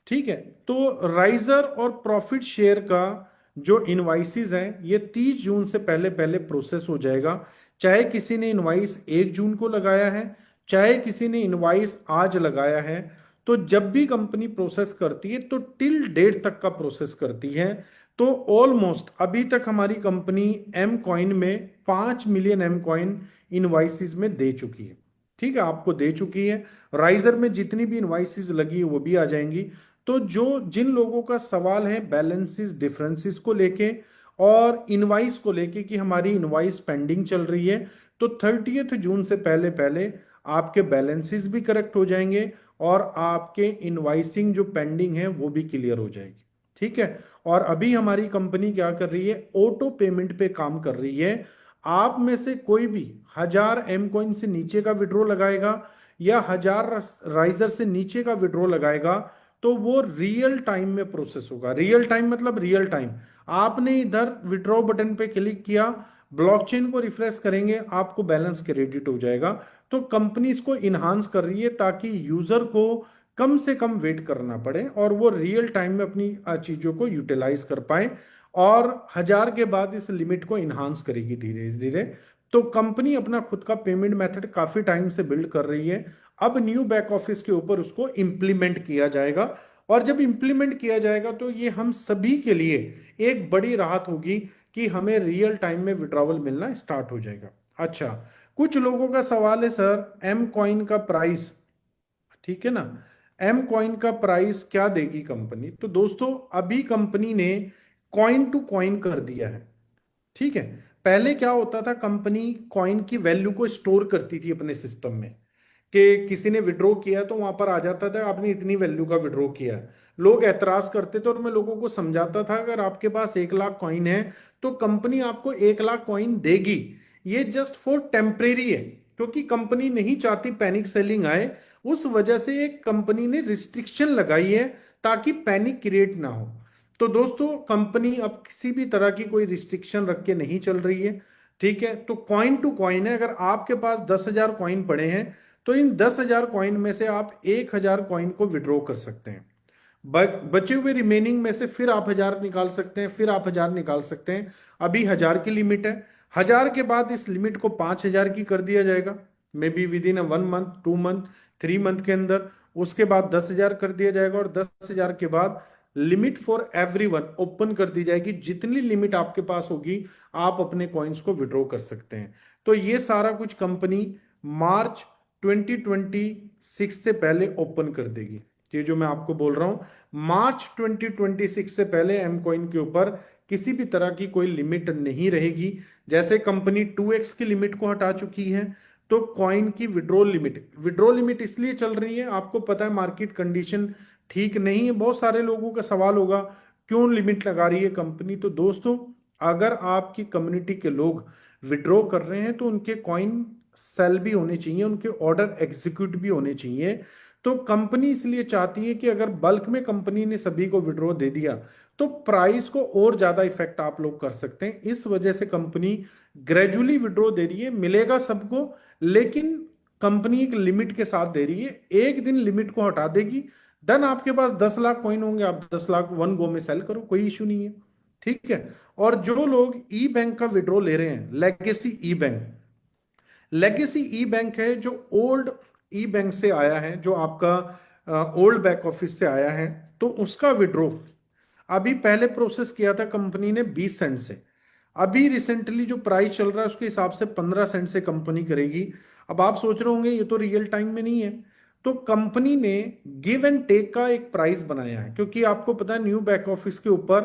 ठीक है। तो राइजर और प्रॉफिट शेयर का जो इनवाइसेस हैं ये 30 जून से पहले पहले प्रोसेस हो जाएगा। चाहे किसी ने इनवाइस 1 जून को लगाया है, चाहे किसी ने इनवाइस आज लगाया है, तो जब भी कंपनी प्रोसेस करती है तो टिल डेट तक का प्रोसेस करती है। तो ऑलमोस्ट अभी तक हमारी कंपनी एम कॉइन में 5 मिलियन एम कॉइन इनवाइसेस में दे चुकी है। ठीक है, आपको दे चुकी है। राइजर में जितनी भी इनवाइसेस लगी है वो भी आ जाएंगी। तो जो जिन लोगों का सवाल है बैलेंसेस डिफरेंसेस को लेके और इनवाइस को लेके कि हमारी इनवाइस पेंडिंग चल रही है, तो 30 जून से पहले पहले आपके बैलेंसेस भी करेक्ट हो जाएंगे और आपके इनवाइसिंग जो पेंडिंग है वो भी क्लियर हो जाएगी। ठीक है। और अभी हमारी कंपनी क्या कर रही है, ऑटो पेमेंट पे काम कर रही है। आप में से कोई भी 1000 M कॉइन से नीचे का विड्रॉ लगाएगा या 1000 राइजर से नीचे का विड्रॉ लगाएगा तो वो रियल टाइम में प्रोसेस होगा। रियल टाइम मतलब रियल टाइम, आपने इधर विड्रॉ बटन पे क्लिक किया, ब्लॉकचेन को रिफ्रेश करेंगे, आपको बैलेंस क्रेडिट हो जाएगा। तो कंपनी इसको इनहांस कर रही है ताकि यूजर को कम से कम वेट करना पड़े और वो रियल टाइम में अपनी चीजों को यूटिलाइज कर पाए। और 1000 के बाद इस लिमिट को इनहांस करेगी धीरे धीरे। तो कंपनी अपना खुद का पेमेंट मेथड काफी टाइम से बिल्ड कर रही है। अब न्यू बैक ऑफिस के ऊपर उसको इंप्लीमेंट किया जाएगा और जब इंप्लीमेंट किया जाएगा तो ये हम सभी के लिए एक बड़ी राहत होगी कि हमें रियल टाइम में विड्रॉवल मिलना स्टार्ट हो जाएगा। अच्छा, कुछ लोगों का सवाल है सर एम कॉइन का प्राइस, ठीक है ना, एम कॉइन का प्राइस क्या देगी कंपनी? तो दोस्तों अभी कंपनी ने कॉइन टू कॉइन कर दिया है। ठीक है। पहले क्या होता था, कंपनी कॉइन की वैल्यू को स्टोर करती थी अपने सिस्टम में कि किसी ने विड्रॉ किया तो वहां पर आ जाता था आपने इतनी वैल्यू का विड्रॉ किया। लोग ऐतराज करते थे और मैं लोगों को समझाता था अगर आपके पास 1 लाख कॉइन है तो कंपनी आपको 1 लाख कॉइन देगी। ये जस्ट फॉर टेम्परेरी है क्योंकि कंपनी नहीं चाहती पैनिक सेलिंग आए। उस वजह से एक कंपनी ने रिस्ट्रिक्शन लगाई है ताकि पैनिक क्रिएट ना हो। तो दोस्तों कंपनी अब किसी भी तरह की कोई रिस्ट्रिक्शन रख के नहीं चल रही है। ठीक है। तो कॉइन टू कॉइन है, अगर आपके पास 10,000 कॉइन पड़े हैं तो इन 10,000 कॉइन में से आप 1,000 कॉइन को विड्रॉ कर सकते हैं। बचे हुए रिमेनिंग में से फिर आप 1000 निकाल सकते हैं, फिर आप 1000 निकाल सकते हैं। अभी 1000 की लिमिट है। 1000 के बाद इस लिमिट को 5,000 की कर दिया जाएगा, may be with in 1 month, 2 month, 3 month के अंदर। उसके बाद 10,000 कर दिया जाएगा और 10,000 के बाद लिमिट फॉर एवरीवन ओपन कर दी जाएगी। जितनी लिमिट आपके पास होगी आप अपने कॉइन्स को विड्रॉ कर सकते हैं। तो ये सारा कुछ कंपनी मार्च 2026 से पहले ओपन कर देगी। ये जो मैं आपको बोल रहा हूं, मार्च 2026 से पहले एम कॉइन के ऊपर किसी भी तरह की कोई लिमिट नहीं रहेगी। जैसे कंपनी 2x की लिमिट को हटा चुकी है तो कॉइन की विड्रॉ लिमिट इसलिए चल रही है, आपको पता है मार्केट कंडीशन ठीक नहीं है। बहुत सारे लोगों का सवाल होगा क्यों लिमिट लगा रही है कंपनी। तो दोस्तों अगर आपकी कम्युनिटी के लोग विड्रॉ कर रहे हैं तो उनके कॉइन सेल भी होने चाहिए, उनके ऑर्डर एग्जीक्यूट भी होने चाहिए। तो कंपनी इसलिए चाहती है कि अगर बल्क में कंपनी ने सभी को विड्रॉ दे दिया तो प्राइस को और ज्यादा इफेक्ट आप लोग कर सकते हैं। इस वजह से कंपनी ग्रेजुअली विड्रॉ दे रही है, मिलेगा सबको, लेकिन कंपनी एक लिमिट के साथ दे रही है। एक दिन लिमिट को हटा देगी, देन आपके पास 10 लाख कॉइन होंगे, आप 10 लाख वन गो में सेल करो, कोई इशू नहीं है। ठीक है। और जो लोग ई बैंक का विड्रॉ ले रहे हैं, लेगेसी ई बैंक, लेगेसी ई बैंक है जो ओल्ड ई बैंक से आया है, जो आपका ओल्ड बैक ऑफिस से आया है, तो उसका विड्रॉ अभी पहले प्रोसेस किया था कंपनी ने 20 सेंट से। अभी रिसेंटली जो प्राइस चल रहा है उसके हिसाब से 15 सेंट से कंपनी करेगी। अब आप सोच रहे होंगे ये तो रियल टाइम में नहीं है। तो कंपनी ने गिव एंड टेक का एक प्राइस बनाया है क्योंकि आपको पता है न्यू बैक ऑफिस के ऊपर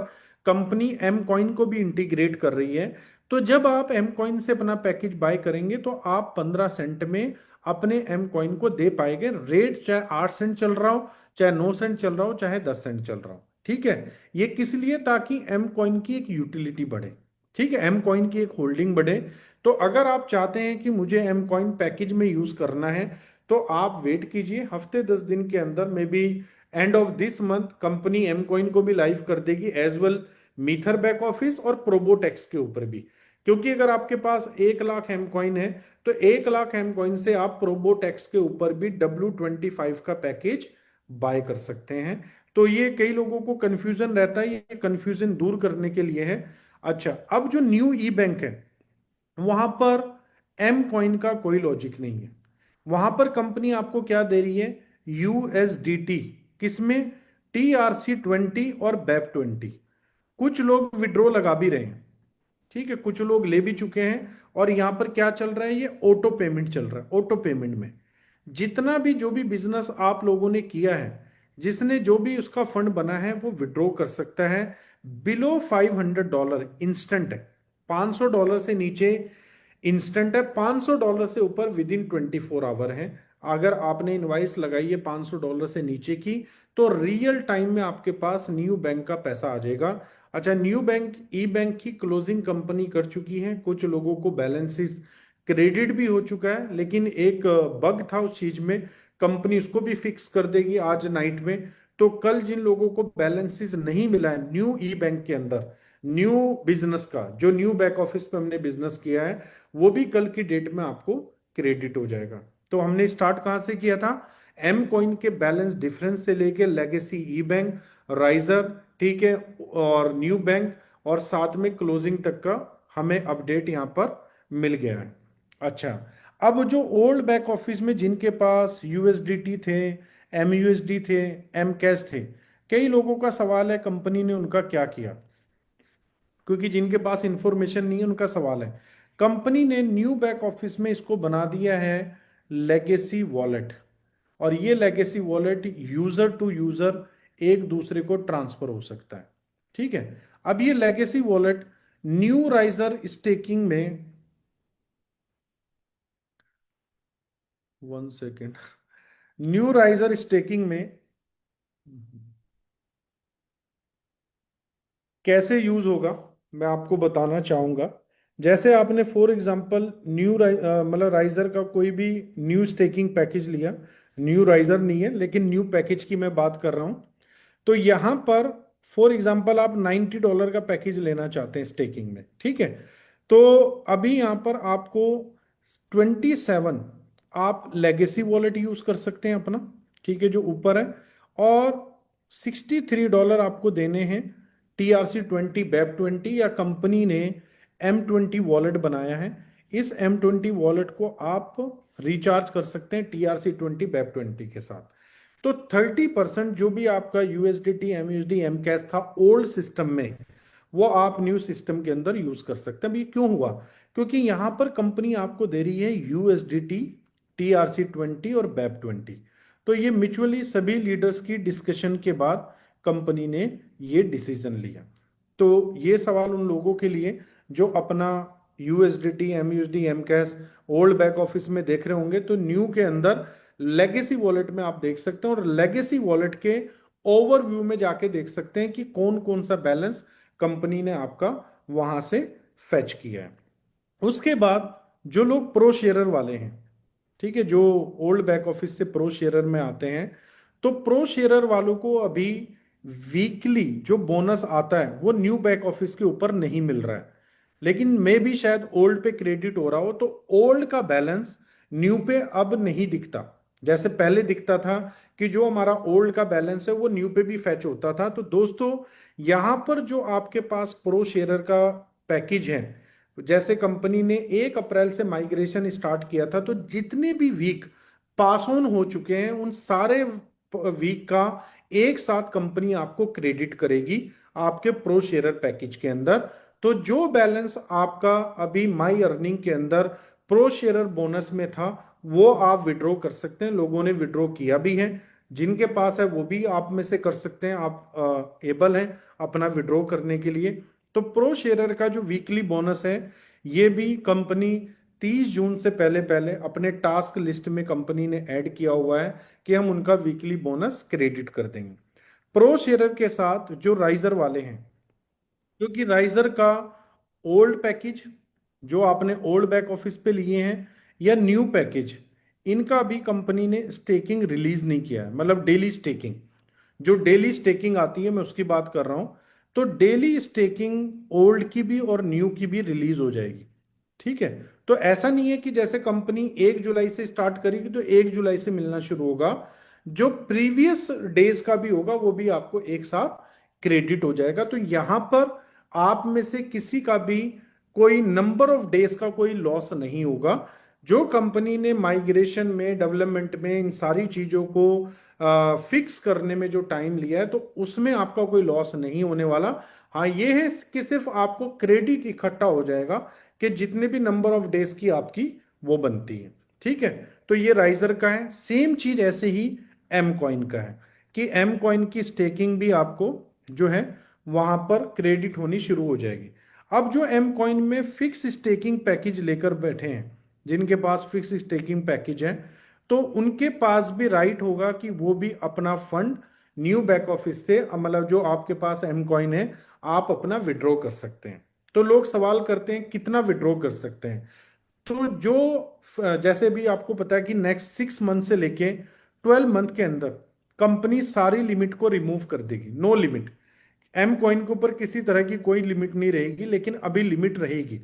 कंपनी एम कॉइन को भी इंटीग्रेट कर रही है। तो जब आप एम कॉइन से अपना पैकेज बाय करेंगे तो आप 15 सेंट में अपने एम कॉइन को दे पाएंगे। रेट चाहे 8 सेंट चल रहा हो, चाहे 9 सेंट चल रहा हो, चाहे 10 सेंट चल रहा हो। ठीक है। ये किस लिए? ताकि एम कॉइन की एक यूटिलिटी बढ़े। ठीक है, एम कॉइन की एक होल्डिंग बढ़े। तो अगर आप चाहते हैं कि मुझे एम कॉइन पैकेज में यूज करना है तो आप वेट कीजिए, हफ्ते 10 दिन के अंदर maybe end of this month company M coin को भी लाइव कर देगी, एज वेल मीथर बैक ऑफिस और प्रोबोटेक्स के ऊपर भी। क्योंकि अगर आपके पास 1 लाख एम कॉइन है तो 1 लाख एम कॉइन से आप प्रोबोटेक्स के ऊपर भी W25 का पैकेज बाय कर सकते हैं। तो ये कई लोगों को कंफ्यूजन रहता है, ये कंफ्यूजन दूर करने के लिए है। अच्छा, अब जो न्यू ई बैंक है वहां पर एम कॉइन का कोई लॉजिक नहीं है। वहां पर कंपनी आपको क्या दे रही है? USDT, किसमें? TRC20 और BEP20। कुछ लोग विड्रॉ लगा भी रहे हैं, ठीक है, कुछ लोग ले भी चुके हैं। और यहां पर क्या चल रहा है? ये ऑटो पेमेंट चल रहा है, ऑटो पेमेंट में। जितना भी जो भी बिजनेस आप लोगों ने किया है, जिसने जो भी उसका फंड बना है वो विड्रॉ कर सकता है। बिलो $500 इंस्टेंट है। $500 से नीचे इंस्टेंट है, $500 से ऊपर विद इन 24 आवर है। अगर आपने इनवाइस लगाई है $500 से नीचे की, तो रियल टाइम में आपके पास न्यू बैंक का पैसा आ जाएगा। अच्छा, न्यू बैंक ई बैंक की क्लोजिंग कंपनी कर चुकी है, कुछ लोगों को बैलेंसेस क्रेडिट भी हो चुका है, लेकिन एक बग था उस चीज में, कंपनी उसको भी फिक्स कर देगी आज नाइट में। तो कल जिन लोगों को बैलेंसेस नहीं मिला है न्यू ई बैंक के अंदर, न्यू बिजनेस का, जो न्यू बैक ऑफिस पे हमने बिजनेस किया है, वो भी कल की डेट में आपको क्रेडिट हो जाएगा। तो हमने स्टार्ट कहां से किया था? एम कॉइन के बैलेंस डिफरेंस से लेके लेगेसी ई बैंक, राइजर, ठीक है, और न्यू बैंक, और साथ में क्लोजिंग तक का हमें अपडेट यहां पर मिल गया है। अच्छा, अब जो ओल्ड बैक ऑफिस में जिनके पास यूएसडीटी थे, एम यूएसडी थे, एम कैश थे, कई लोगों का सवाल है कंपनी ने उनका क्या किया, क्योंकि जिनके पास इंफॉर्मेशन नहीं है उनका सवाल है। कंपनी ने न्यू बैक ऑफिस में इसको बना दिया है लेगेसी वॉलेट, और ये legacy wallet user to user एक दूसरे को ट्रांसफर हो सकता है। ठीक है, अब ये legacy wallet new riser staking में, 1 सेकेंड, न्यू राइजर स्टेकिंग में कैसे यूज होगा मैं आपको बताना चाहूंगा। जैसे आपने फॉर एग्जांपल न्यू मतलब राइजर का कोई भी न्यू स्टेकिंग पैकेज लिया, न्यू राइजर नहीं है लेकिन न्यू पैकेज की मैं बात कर रहा हूं, तो यहां पर फॉर एग्जांपल आप $90 का पैकेज लेना चाहते हैं स्टेकिंग में, ठीक है। तो अभी यहां पर आपको 27 आप लेगेसी वॉलेट यूज कर सकते हैं अपना, ठीक है, जो ऊपर है, और $63 आपको देने हैं TRC20 BEP20, या कंपनी ने M20 वॉलेट बनाया है, इस M20 वॉलेट को आप रिचार्ज कर सकते हैं TRC20 BEP20 के साथ। तो 30% जो भी आपका यूएसडीटी, एमयूएसडी, एम कैश था ओल्ड सिस्टम में, वो आप न्यू सिस्टम के अंदर यूज कर सकते हैं। अब ये क्यों हुआ? क्योंकि यहां पर कंपनी आपको दे रही है यूएसडीटी, TRC20 और BEP20। तो ये म्यूचुअली सभी लीडर्स की डिस्कशन के बाद कंपनी ने ये डिसीजन लिया। तो ये सवाल उन लोगों के लिए जो अपना USDT, MUSD, M cash old back office में देख रहे होंगे, तो न्यू के अंदर लेगेसी वॉलेट में आप देख सकते हैं, और लेगेसी वॉलेट के ओवरव्यू में जाके देख सकते हैं कि कौन कौन सा बैलेंस कंपनी ने आपका वहां से फेच किया है। उसके बाद जो लोग प्रो शेयरर वाले हैं, ठीक है, जो ओल्ड बैक ऑफिस से प्रो शेयरर में आते हैं, तो प्रो शेयरर वालों को अभी वीकली जो बोनस आता है वो न्यू बैक ऑफिस के ऊपर नहीं मिल रहा है, लेकिन मे भी शायद ओल्ड पे क्रेडिट हो रहा हो, तो ओल्ड का बैलेंस न्यू पे अब नहीं दिखता। जैसे पहले दिखता था कि जो हमारा ओल्ड का बैलेंस है वो न्यू पे भी फैच होता था। तो दोस्तों, यहां पर जो आपके पास प्रो शेयरर का पैकेज है, जैसे कंपनी ने 1 अप्रैल से माइग्रेशन स्टार्ट किया था, तो जितने भी वीक पास ऑन हो चुके हैं उन सारे वीक का एक साथ कंपनी आपको क्रेडिट करेगी आपके प्रो शेयरर पैकेज के अंदर। तो जो बैलेंस आपका अभी माई अर्निंग के अंदर प्रो शेयरर बोनस में था, वो आप विड्रॉ कर सकते हैं। लोगों ने विड्रॉ किया भी है, जिनके पास है वो भी आप में से कर सकते हैं, आप एबल हैं अपना विड्रॉ करने के लिए। तो प्रो शेयरर का जो वीकली बोनस है, ये भी कंपनी 30 जून से पहले पहले अपने टास्क लिस्ट में कंपनी ने ऐड किया हुआ है कि हम उनका वीकली बोनस क्रेडिट कर देंगे। प्रो शेयरर के साथ जो राइजर वाले हैं, क्योंकि राइजर का ओल्ड पैकेज जो आपने ओल्ड बैक ऑफिस पे लिए हैं या न्यू पैकेज, इनका भी कंपनी ने स्टेकिंग रिलीज नहीं किया है, मतलब डेली स्टेकिंग, जो डेली स्टेकिंग आती है मैं उसकी बात कर रहा हूं। तो डेली स्टेकिंग ओल्ड की भी और न्यू की भी रिलीज हो जाएगी, ठीक है। तो ऐसा नहीं है कि जैसे कंपनी 1 जुलाई से स्टार्ट करेगी तो 1 जुलाई से मिलना शुरू होगा, जो प्रीवियस डेज का भी होगा वो भी आपको एक साथ क्रेडिट हो जाएगा। तो यहां पर आप में से किसी का भी कोई नंबर ऑफ डेज का कोई लॉस नहीं होगा। जो कंपनी ने माइग्रेशन में, डेवलपमेंट में, इन सारी चीजों को फिक्स करने में जो टाइम लिया है, तो उसमें आपका कोई लॉस नहीं होने वाला। हाँ, ये है कि सिर्फ आपको क्रेडिट इकट्ठा हो जाएगा कि जितने भी नंबर ऑफ डेज की आपकी वो बनती है, ठीक है। तो ये राइजर का है। सेम चीज ऐसे ही एम कॉइन का है कि एम कॉइन की स्टेकिंग भी आपको जो है वहां पर क्रेडिट होनी शुरू हो जाएगी। अब जो एम कॉइन में फिक्स स्टेकिंग पैकेज लेकर बैठे हैं, जिनके पास फिक्स स्टेकिंग पैकेज है, तो उनके पास भी राइट होगा कि वो भी अपना फंड न्यू बैक ऑफिस से, मतलब जो आपके पास एम कॉइन है, आप अपना विड्रॉ कर सकते हैं। तो लोग सवाल करते हैं कितना विड्रॉ कर सकते हैं। तो जो जैसे भी आपको पता है कि नेक्स्ट 6 मंथ से लेके 12 मंथ के अंदर कंपनी सारी लिमिट को रिमूव कर देगी, नो लिमिट। एम कॉइन के ऊपर किसी तरह की कोई लिमिट नहीं रहेगी, लेकिन अभी लिमिट रहेगी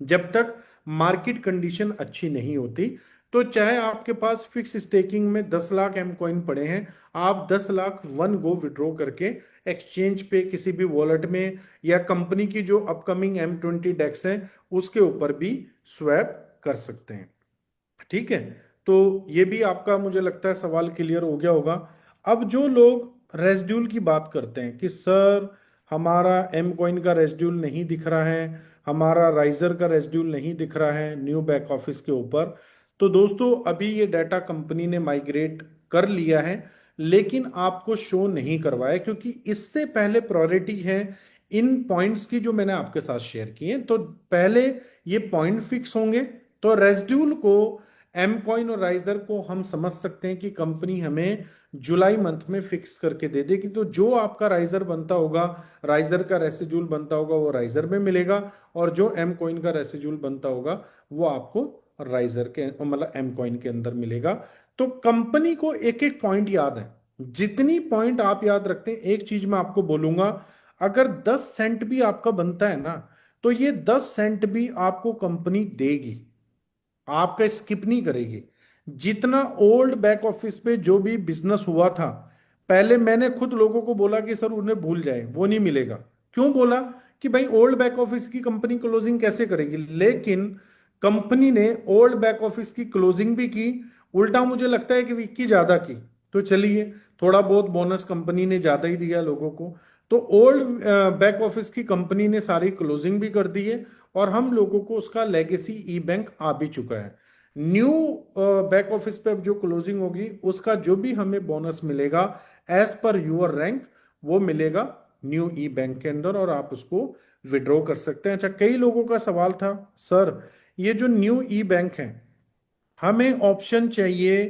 जब तक मार्केट कंडीशन अच्छी नहीं होती। तो चाहे आपके पास फिक्स स्टेकिंग में 10 लाख एम कॉइन पड़े हैं, आप 10 लाख वन गो विड्रॉ करके एक्सचेंज पे किसी भी वॉलेट में या कंपनी की जो अपकमिंग M20 डेक्स है उसके ऊपर भी स्वैप कर सकते हैं। ठीक है, तो ये भी आपका मुझे लगता है सवाल क्लियर हो गया होगा। अब जो लोग रेसिड्यूल की बात करते हैं कि सर हमारा एम कॉइन का रेसिड्यूल नहीं दिख रहा है, हमारा राइजर का रेसिड्यूल नहीं दिख रहा है न्यू बैक ऑफिस के ऊपर, तो दोस्तों अभी ये डाटा कंपनी ने माइग्रेट कर लिया है, लेकिन आपको शो नहीं करवाया क्योंकि इससे पहले प्रायोरिटी है इन पॉइंट्स की जो मैंने आपके साथ शेयर किए। तो पहले ये पॉइंट फिक्स होंगे, तो रेसिड्यूल को, एम कॉइन और राइजर को हम समझ सकते हैं कि कंपनी हमें जुलाई मंथ में फिक्स करके दे देगी। तो जो आपका राइजर बनता होगा, राइजर का रेसिड्यूल बनता होगा, वो राइजर में मिलेगा, और जो एम कॉइन का रेसिड्यूल बनता होगा वो आपको राइजर के, मतलब एम कॉइन के अंदर मिलेगा। तो कंपनी को एक एक पॉइंट याद है, जितनी पॉइंट आप याद रखते हैं। एक चीज मैं आपको बोलूंगा, अगर 10 सेंट भी आपका बनता है ना, तो ये 10 सेंट भी आपको कंपनी देगी, आपका स्किप नहीं करेगी। जितना ओल्ड बैक ऑफिस पे जो भी बिजनेस हुआ था, पहले मैंने खुद लोगों को बोला कि सर उन्हें भूल जाए, वो नहीं मिलेगा। क्यों बोला? कि भाई ओल्ड बैक ऑफिस की कंपनी क्लोजिंग कैसे करेगी, लेकिन कंपनी ने ओल्ड बैक ऑफिस की क्लोजिंग भी की, उल्टा मुझे लगता है कि विक्की ज्यादा की। तो चलिए, थोड़ा बहुत बोनस कंपनी ने ज्यादा ही दिया लोगों को। तो ओल्ड बैक ऑफिस की कंपनी ने सारी क्लोजिंग भी कर दी है, और हम लोगों को उसका लेगेसी ई बैंक आ भी चुका है। न्यू बैक ऑफिस पे अब जो क्लोजिंग होगी उसका जो भी हमें बोनस मिलेगा एज पर यूर रैंक, वो मिलेगा न्यू ई बैंक के अंदर, और आप उसको विड्रॉ कर सकते हैं। अच्छा, कई लोगों का सवाल था, सर ये जो न्यू ई बैंक है, हमें ऑप्शन चाहिए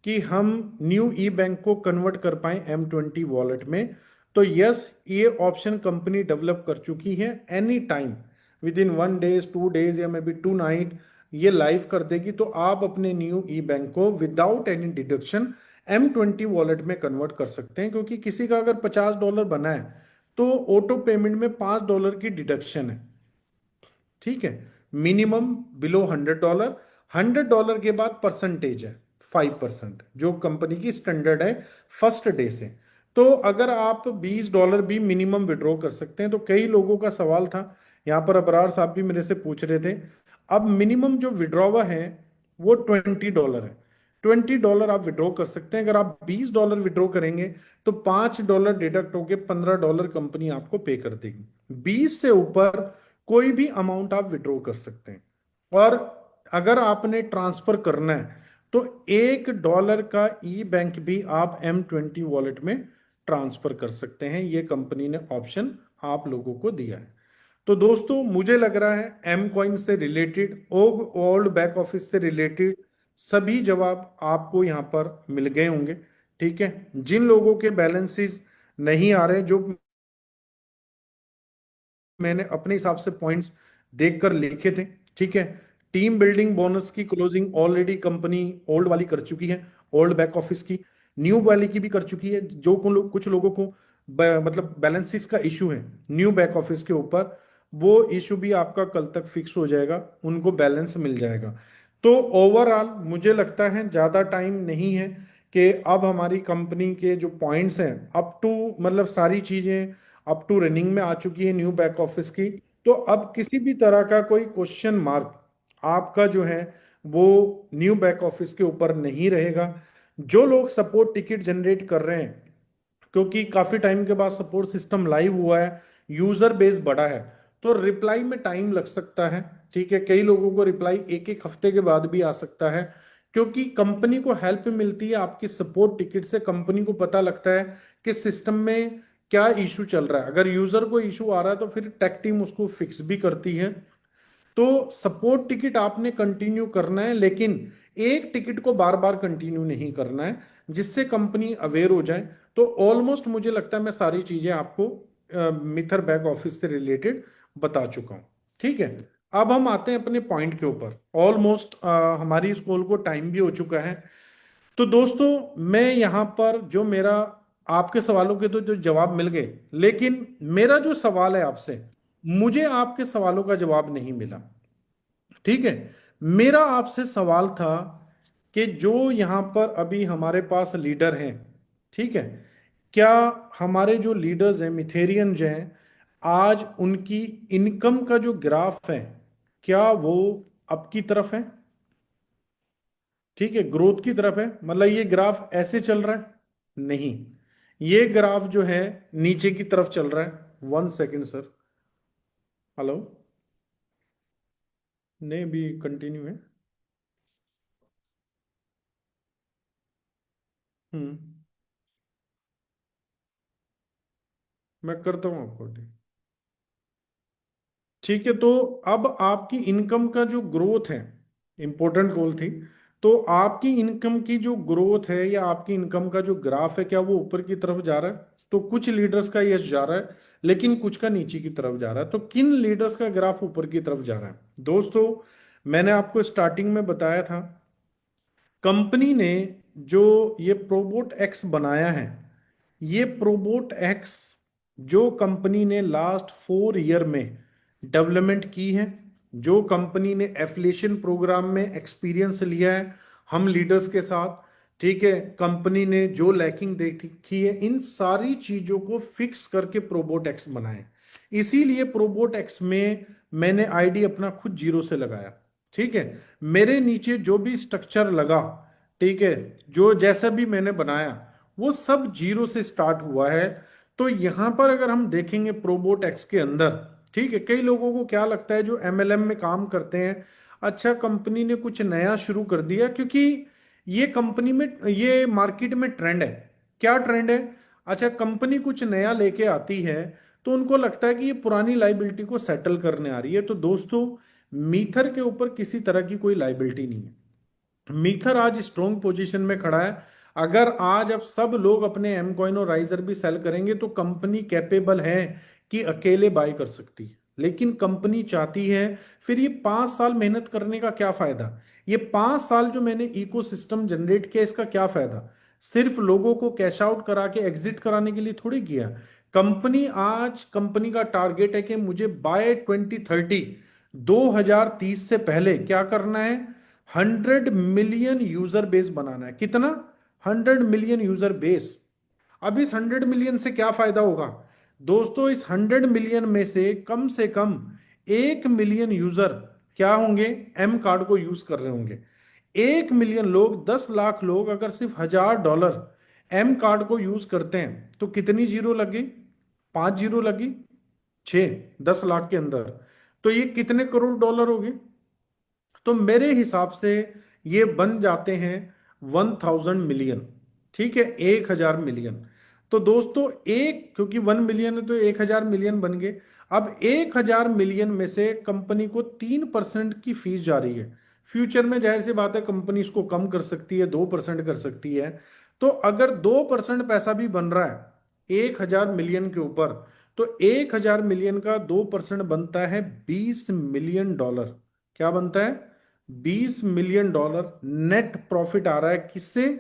कि हम न्यू ई बैंक को कन्वर्ट कर पाए M20 वॉलेट में। तो यस, ये ऑप्शन कंपनी डेवलप कर चुकी है। Any time with in 1 days 2 days या मे बी 2 नाइट ये लाइव कर देगी। तो आप अपने न्यू ई बैंक को without any deduction M20 wallet में कन्वर्ट कर सकते हैं, क्योंकि किसी का अगर $50 बना है तो ऑटो पेमेंट में $5 की डिडक्शन है। ठीक है, मिनिमम बिलो $100, $100 के बाद परसेंटेज है 5%, जो कंपनी की स्टैंडर्ड है फर्स्ट डे से। तो अगर आप $20 भी मिनिमम विड्रॉ कर सकते हैं। तो कई लोगों का सवाल था, यहाँ पर अबरार साहब भी मेरे से पूछ रहे थे, अब मिनिमम जो विड्रॉवा है वो $20 है। $20 आप विड्रॉ कर सकते हैं। अगर आप $20 विड्रॉ करेंगे तो $5 डिडक्ट होके $15 कंपनी आपको पे कर देगी। 20 से ऊपर कोई भी अमाउंट आप विड्रॉ कर सकते हैं। और अगर आपने ट्रांसफर करना है तो $1 का ई बैंक भी आप M20 वॉलेट में ट्रांसफर कर सकते हैं। ये कंपनी ने ऑप्शन आप लोगों को दिया है। तो दोस्तों मुझे लग रहा है एम कॉइन से रिलेटेड, ओल्ड बैक ऑफिस से रिलेटेड सभी जवाब आपको यहां पर मिल गए होंगे। ठीक है, जिन लोगों के बैलेंसेस नहीं आ रहे, जो मैंने अपने हिसाब से पॉइंट्स देखकर लिखे थे, ठीक है, टीम बिल्डिंग बोनस की क्लोजिंग ऑलरेडी कंपनी ओल्ड वाली कर चुकी है, ओल्ड बैक ऑफिस की, न्यू वाली की भी कर चुकी है। जो कुछ लोगों को मतलब बैलेंसेस का इशू है न्यू बैक ऑफिस के ऊपर, वो इशू भी आपका कल तक फिक्स हो जाएगा, उनको बैलेंस मिल जाएगा। तो ओवरऑल मुझे लगता है ज्यादा टाइम नहीं है कि अब हमारी कंपनी के जो पॉइंट्स हैं अप टू, मतलब सारी चीजें अप टू रनिंग में आ चुकी है न्यू बैक ऑफिस की। तो अब किसी भी तरह का कोई क्वेश्चन मार्क आपका जो है वो न्यू बैक ऑफिस के ऊपर नहीं रहेगा। जो लोग सपोर्ट टिकट जनरेट कर रहे हैं, क्योंकि काफी टाइम के बाद सपोर्ट सिस्टम लाइव हुआ है, यूजर बेस बड़ा है, तो रिप्लाई में टाइम लग सकता है। ठीक है, कई लोगों को रिप्लाई एक एक हफ्ते के बाद भी आ सकता है, क्योंकि कंपनी को हेल्प मिलती है आपकी सपोर्ट टिकट से। कंपनी को पता लगता है कि सिस्टम में क्या इशू चल रहा है। अगर यूजर को इशू आ रहा है तो फिर टेक टीम उसको फिक्स भी करती है। तो सपोर्ट टिकट आपने कंटिन्यू करना है, लेकिन एक टिकट को बार बार कंटिन्यू नहीं करना है, जिससे कंपनी अवेयर हो जाए। तो ऑलमोस्ट मुझे लगता है मैं सारी चीजें आपको मिथर बैक ऑफिस से रिलेटेड बता चुका हूं। ठीक है, अब हम आते हैं अपने पॉइंट के ऊपर। ऑलमोस्ट हमारी इस कॉल को टाइम भी हो चुका है। तो दोस्तों, मैं यहां पर जो मेरा आपके सवालों के तो जो जवाब मिल गए, लेकिन मेरा जो सवाल है आपसे, मुझे आपके सवालों का जवाब नहीं मिला। ठीक है, मेरा आपसे सवाल था कि जो यहां पर अभी हमारे पास लीडर हैं, ठीक है, क्या हमारे जो लीडर्स हैं मिथेरियन जो हैं, आज उनकी इनकम का जो ग्राफ है, क्या वो अप की तरफ है? ठीक है, ग्रोथ की तरफ है। मतलब ये ग्राफ ऐसे चल रहा है? नहीं, ये ग्राफ जो है नीचे की तरफ चल रहा है। 1 सेकेंड सर। हेलो, नहीं भी कंटिन्यू है। हम्म, मैं करता हूं आपको। ठीक है, तो अब आपकी इनकम का जो ग्रोथ है, इंपॉर्टेंट गोल थी। तो आपकी इनकम की जो ग्रोथ है या आपकी इनकम का जो ग्राफ है, क्या वो ऊपर की तरफ जा रहा है? तो कुछ लीडर्स का यस जा रहा है, लेकिन कुछ का नीचे की तरफ जा रहा है। तो किन लीडर्स का ग्राफ ऊपर की तरफ जा रहा है? दोस्तों, मैंने आपको स्टार्टिंग में बताया था, कंपनी ने जो ये प्रोबोट एक्स बनाया है, ये प्रोबोट एक्स जो कंपनी ने लास्ट 4 ईयर में डेवलपमेंट की है, जो कंपनी ने एफिलिएशन प्रोग्राम में एक्सपीरियंस लिया है हम लीडर्स के साथ, ठीक है, कंपनी ने जो लैकिंग देखी है, इन सारी चीजों को फिक्स करके प्रोबोट एक्स बनाए। इसीलिए प्रोबोट एक्स में मैंने आईडी अपना खुद जीरो से लगाया। ठीक है, मेरे नीचे जो भी स्ट्रक्चर लगा, ठीक है, जो जैसा भी मैंने बनाया, वो सब जीरो से स्टार्ट हुआ है। तो यहां पर अगर हम देखेंगे प्रोबोट एक्स के अंदर, ठीक है, कई लोगों को क्या लगता है जो एमएलएम में काम करते हैं, अच्छा कंपनी ने कुछ नया शुरू कर दिया, क्योंकि ये कंपनी में, ये मार्केट में ट्रेंड है। क्या ट्रेंड है? अच्छा, कंपनी कुछ नया लेके आती है तो उनको लगता है कि ये पुरानी लाइबिलिटी को सेटल करने आ रही है। तो दोस्तों, मीथर के ऊपर किसी तरह की कोई लाइबिलिटी नहीं है। मीथर आज स्ट्रॉन्ग पोजीशन में खड़ा है। अगर आज अब सब लोग अपने एम कॉइन और राइजर भी सेल करेंगे तो कंपनी कैपेबल है कि अकेले बाय कर सकती है। लेकिन कंपनी चाहती है, फिर ये 5 साल मेहनत करने का क्या फायदा? ये 5 साल जो मैंने इकोसिस्टम जनरेट किया, इसका क्या फायदा? सिर्फ लोगों को कैश आउट करा के एग्जिट कराने के लिए थोड़ी किया। कंपनी आज, कंपनी का टारगेट है कि मुझे बाय 2030, 2030 से पहले क्या करना है? 100 मिलियन यूजर बेस बनाना है। कितना? 100 मिलियन यूजर बेस। अब इस 100 मिलियन से क्या फायदा होगा? दोस्तों, इस 100 मिलियन में से कम 1 मिलियन यूजर क्या होंगे? एम कार्ड को यूज कर रहे होंगे। 1 मिलियन लोग, 10 लाख लोग अगर सिर्फ $1000 एम कार्ड को यूज करते हैं तो कितनी जीरो लगी? 5 जीरो लगी, 10 लाख के अंदर। तो ये कितने करोड़ डॉलर हो गए? तो मेरे हिसाब से ये बन जाते हैं 1000 मिलियन। ठीक है, 1000 मिलियन। तो दोस्तों, एक, क्योंकि 1 मिलियन है तो 1000 मिलियन बन गए। अब 1000 मिलियन में से कंपनी को 3% की फीस जा रही है। फ्यूचर में जाहिर सी बात है कंपनी इसको कम कर सकती है, 2% कर सकती है। तो अगर 2% पैसा भी बन रहा है 1000 मिलियन के ऊपर, तो 1000 मिलियन का 2% बनता है $20 मिलियन। क्या बनता है? $20 मिलियन नेट प्रॉफिट आ रहा है। किससे?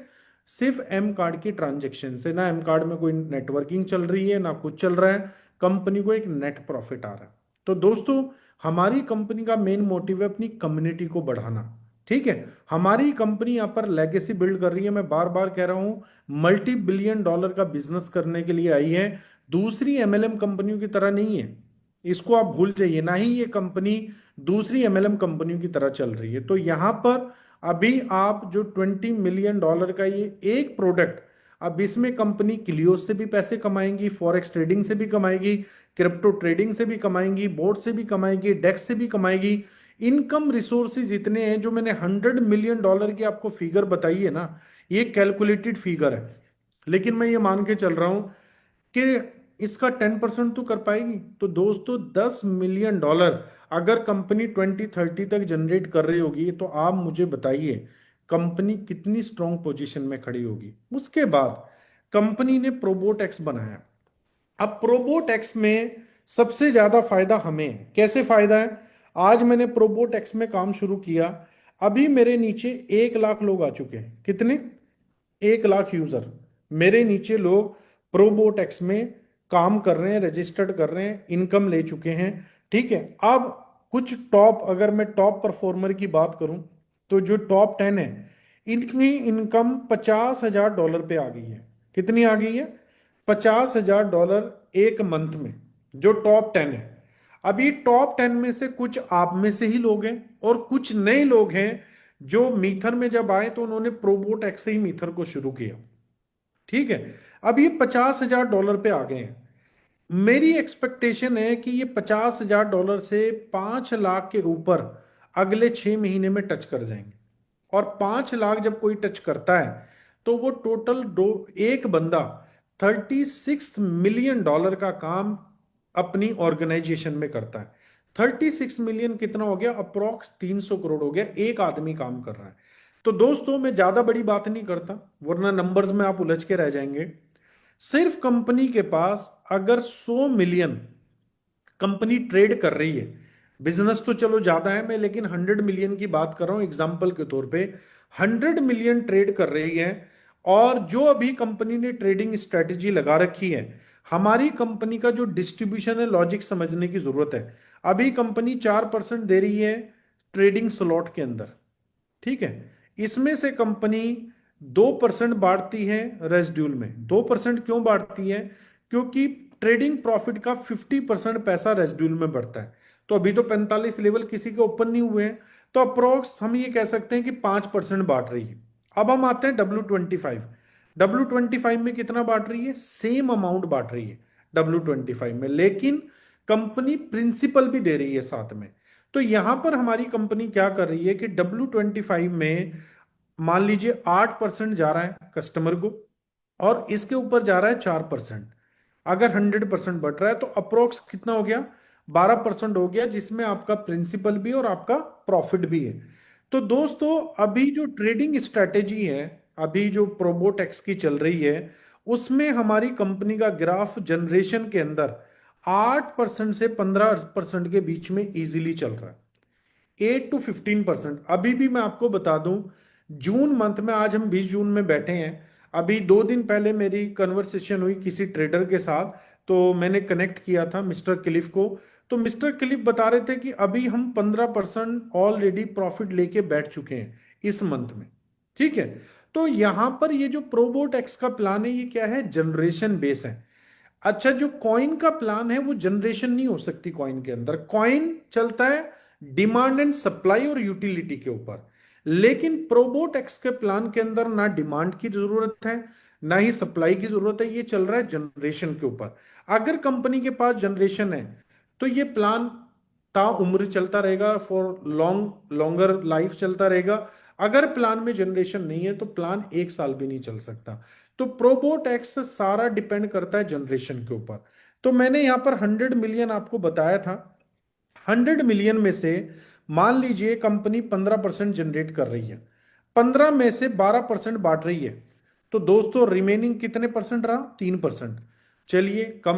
सिर्फ एम कार्ड की ट्रांजेक्शन से। ना एम कार्ड में कोई नेटवर्किंग चल रही है, ना कुछ चल रहा है, कंपनी को एक नेट प्रॉफिट आ रहा है। तो दोस्तों, हमारी कंपनी का मेन मोटिव है अपनी कम्युनिटी को बढ़ाना। ठीक है, हमारी कंपनी यहाँ पर लेगेसी बिल्ड कर रही है। मैं बार बार कह रहा हूं, $multi-billion का बिजनेस करने के लिए आई है। दूसरी एमएलएम कंपनियों की तरह नहीं है, इसको आप भूल जाइए। ना ही ये कंपनी दूसरी एमएलएम कंपनियों की तरह चल रही है। तो यहां पर अभी आप जो $20 मिलियन का ये एक प्रोडक्ट, अब इसमें कंपनी क्लियोस से भी पैसे कमाएंगी, फॉरेक्स ट्रेडिंग से भी कमाएगी, क्रिप्टो ट्रेडिंग से भी कमाएंगी, बोर्ड से भी कमाएगी, डेक्स से भी कमाएगी। इनकम रिसोर्सेज इतने हैं, जो मैंने $100 मिलियन की आपको फिगर बताई है ना, ये कैलकुलेटेड फिगर है, लेकिन मैं ये मान के चल रहा हूं कि इसका 10% तो कर पाएगी। तो दोस्तों $10 मिलियन अगर कंपनी 2030 तक जनरेट कर रही होगी, तो आप मुझे बताइए कंपनी कितनी स्ट्रॉन्ग पोजीशन में खड़ी होगी। उसके बाद कंपनी ने प्रोबोटेक्स बनाया। अब प्रोबोटेक्स में सबसे ज्यादा फायदा हमें है। कैसे फायदा है? आज मैंने प्रोबोटेक्स में काम शुरू किया, अभी मेरे नीचे 1 लाख लोग आ चुके हैं। कितने? 1 लाख यूजर मेरे नीचे लोग प्रोबोटेक्स में काम कर रहे हैं, रजिस्टर्ड कर रहे हैं, इनकम ले चुके हैं। ठीक है। अब कुछ टॉप, अगर मैं टॉप परफॉर्मर की बात करूं, तो जो टॉप 10 है, इनकी इनकम $50,000 पे आ गई है। कितनी आ गई है? $50,000 एक मंथ में, जो टॉप 10 है। अभी टॉप 10 में से कुछ आप में से ही लोग हैं, और कुछ नए लोग हैं जो मीथर में जब आए तो उन्होंने प्रोबोटेक्स से ही मीथर को शुरू किया। ठीक है। अब ये $50,000 पे आ गए हैं। मेरी एक्सपेक्टेशन है कि ये $50,000 से 5 लाख के ऊपर अगले 6 महीने में टच कर जाएंगे। और 5 लाख जब कोई टच करता है, तो वो टोटल एक बंदा $36 मिलियन का काम अपनी ऑर्गेनाइजेशन में करता है। 36 मिलियन कितना हो गया? अप्रोक्स 300 करोड़ हो गया, एक आदमी काम कर रहा है। तो दोस्तों मैं ज्यादा बड़ी बात नहीं करता, वरना नंबर्स में आप उलझ के रह जाएंगे। सिर्फ कंपनी के पास अगर 100 मिलियन कंपनी ट्रेड कर रही है, बिजनेस तो चलो ज्यादा है मैं, लेकिन 100 मिलियन की बात कर रहा हूं एग्जाम्पल के तौर पे, 100 मिलियन ट्रेड कर रही है, और जो अभी कंपनी ने ट्रेडिंग स्ट्रेटेजी लगा रखी है, हमारी कंपनी का जो डिस्ट्रीब्यूशन है, लॉजिक समझने की जरूरत है। अभी कंपनी 4% दे रही है ट्रेडिंग स्लॉट के अंदर। ठीक है। इसमें से कंपनी 2% बांटती है रेसिड्यूल में। 2% क्यों बांटती है? क्योंकि ट्रेडिंग प्रॉफिट का 50% पैसा रेसिड्यूल में बढ़ता है। तो अभी तो 45 लेवल किसी के ओपन नहीं हुए हैं, तो अप्रोक्स हम ये कह सकते हैं कि 5% बांट रही है। अब हम आते हैं W25। W25 में कितना बांट रही है? सेम अमाउंट बांट रही है W25 में, लेकिन कंपनी प्रिंसिपल भी दे रही है साथ में। तो यहां पर हमारी कंपनी क्या कर रही है कि W25 में मान लीजिए 8% जा रहा है कस्टमर को, और इसके ऊपर जा रहा है 4%। अगर 100% बढ़ रहा है तो अप्रोक्स कितना हो गया? 12% हो गया, जिसमें आपका प्रिंसिपल भी और आपका प्रॉफिट भी है। तो दोस्तों अभी जो ट्रेडिंग स्ट्रेटेजी है, अभी जो प्रोबोटेक्स की चल रही है, उसमें हमारी कंपनी का ग्राफ जनरेशन के अंदर 8% से 15% के बीच में इजीली चल रहा है। 8 to 15%। अभी भी मैं आपको बता दूं, जून मंथ में, आज हम 20 जून में बैठे हैं, अभी 2 दिन पहले मेरी कन्वर्सेशन हुई किसी ट्रेडर के साथ, तो मैंने कनेक्ट किया था मिस्टर क्लिफ को। तो मिस्टर क्लिफ बता रहे थे कि अभी हम 15% ऑलरेडी प्रॉफिट लेके बैठ चुके हैं इस मंथ में। ठीक है। तो यहां पर ये जो प्रोबोटेक्स का प्लान है, ये क्या है? जनरेशन बेस है। अच्छा, जो कॉइन का प्लान है वो जनरेशन नहीं हो सकती। कॉइन के अंदर कॉइन चलता है डिमांड एंड सप्लाई और यूटिलिटी के ऊपर, लेकिन प्रोबोटेक्स के प्लान के अंदर ना डिमांड की जरूरत है, ना ही सप्लाई की जरूरत है, ये चल रहा है जनरेशन के ऊपर। अगर कंपनी के पास जनरेशन है तो ये प्लान ताउम्र चलता रहेगा, फॉर लॉन्गर लाइफ चलता रहेगा। अगर प्लान में जनरेशन नहीं है तो प्लान 1 साल भी नहीं चल सकता। तो प्रोबोटेक्स सारा डिपेंड करता है जनरेशन के ऊपर। तो मैंने यहां पर 100 मिलियन आपको बताया था। 100 मिलियन में से मान लीजिए कंपनी 15% जनरेट कर रही है, 15 में से 12% बांट रही है, तो दोस्तों रिमेनिंग कितने परसेंट रहा? 3%। चलिए, कम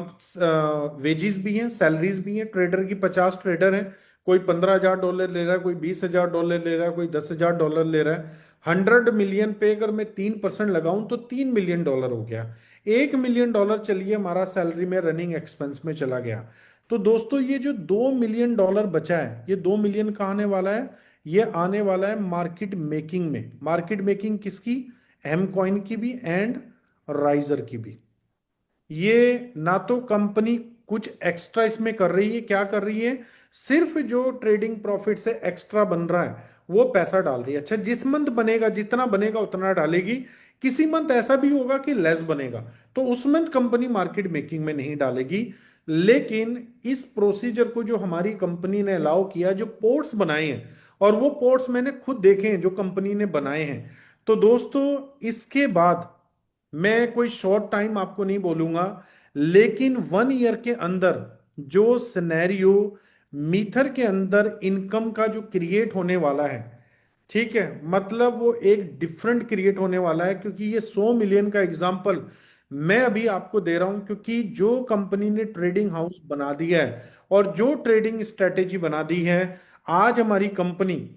वेजेस भी हैं, सैलरीज भी हैं। ट्रेडर की 50 ट्रेडर हैं, कोई $15,000 ले रहा है, कोई $20,000 ले रहा है, कोई $10,000 ले रहा है। 100 मिलियन पे अगर मैं 3% लगाऊं तो $3 मिलियन हो गया। $1 मिलियन चलिए हमारा सैलरी में रनिंग एक्सपेंस में चला गया। तो दोस्तों ये जो $2 मिलियन बचा है, ये 2 मिलियन कहाँ आने वाला है? ये आने वाला है मार्केट मेकिंग में। मार्केट मेकिंग किसकी? एम कॉइन की भी एंड राइजर की भी। ये ना तो कंपनी कुछ एक्स्ट्रा इसमें कर रही है, क्या कर रही है? सिर्फ जो ट्रेडिंग प्रॉफिट से एक्स्ट्रा बन रहा है वो पैसा डाल रही है। अच्छा, जिस मंथ बनेगा, जितना बनेगा उतना डालेगी। किसी मंथ ऐसा भी होगा कि लेस बनेगा, तो उस मंथ कंपनी मार्केट मेकिंग में नहीं डालेगी। लेकिन इस प्रोसीजर को जो हमारी कंपनी ने अलाउ किया, जो पोर्ट्स बनाए हैं, और वो पोर्ट्स मैंने खुद देखे हैं जो कंपनी ने बनाए हैं। तो दोस्तों इसके बाद मैं कोई शॉर्ट टाइम आपको नहीं बोलूंगा, लेकिन 1 ईयर के अंदर जो सिनेरियो मीथर के अंदर इनकम का जो क्रिएट होने वाला है, ठीक है, मतलब वो एक डिफरेंट क्रिएट होने वाला है। क्योंकि ये 100 मिलियन का एग्जांपल मैं अभी आपको दे रहा हूं, क्योंकि जो कंपनी ने ट्रेडिंग हाउस बना दिया है और जो ट्रेडिंग स्ट्रेटेजी बना दी है, आज हमारी कंपनी,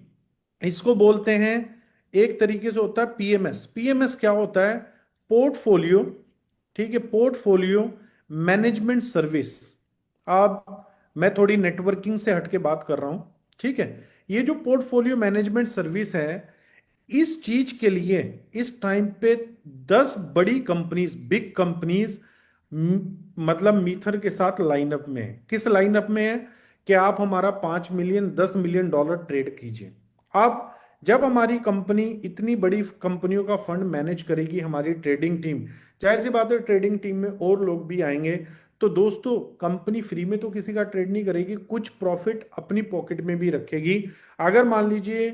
इसको बोलते हैं, एक तरीके से होता है पीएमएस। पीएमएस क्या होता है? पोर्टफोलियो, ठीक है, पोर्टफोलियो मैनेजमेंट सर्विस। अब मैं थोड़ी नेटवर्किंग से हटके बात कर रहा हूं, ठीक है। ये जो पोर्टफोलियो मैनेजमेंट सर्विस है, इस चीज के लिए इस टाइम पे 10 बड़ी कंपनीज, बिग कंपनीज, मतलब मीथर के साथ लाइनअप में है। किस लाइनअप में है? कि आप हमारा 5 मिलियन, $10 मिलियन ट्रेड कीजिए। अब जब हमारी कंपनी इतनी बड़ी कंपनियों का फंड मैनेज करेगी, हमारी ट्रेडिंग टीम, जाहिर सी बात है ट्रेडिंग टीम में और लोग भी आएंगे, तो दोस्तों कंपनी फ्री में तो किसी का ट्रेड नहीं करेगी, कुछ प्रॉफिट अपनी पॉकेट में भी रखेगी। अगर मान लीजिए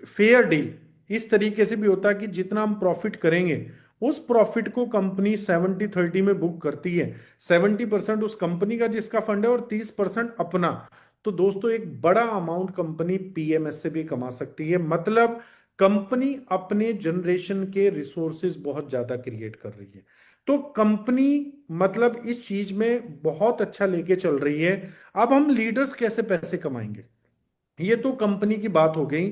फेयर डील इस तरीके से भी होता है कि जितना हम प्रॉफिट करेंगे उस प्रॉफिट को कंपनी 70-30 में बुक करती है। 70% उस कंपनी का जिसका फंड है और 30% अपना। तो दोस्तों एक बड़ा अमाउंट कंपनी पीएमएस से भी कमा सकती है। मतलब कंपनी अपने जनरेशन के रिसोर्सेज बहुत ज्यादा क्रिएट कर रही है। तो कंपनी मतलब इस चीज में बहुत अच्छा लेके चल रही है। अब हम लीडर्स कैसे पैसे कमाएंगे, ये तो कंपनी की बात हो गई।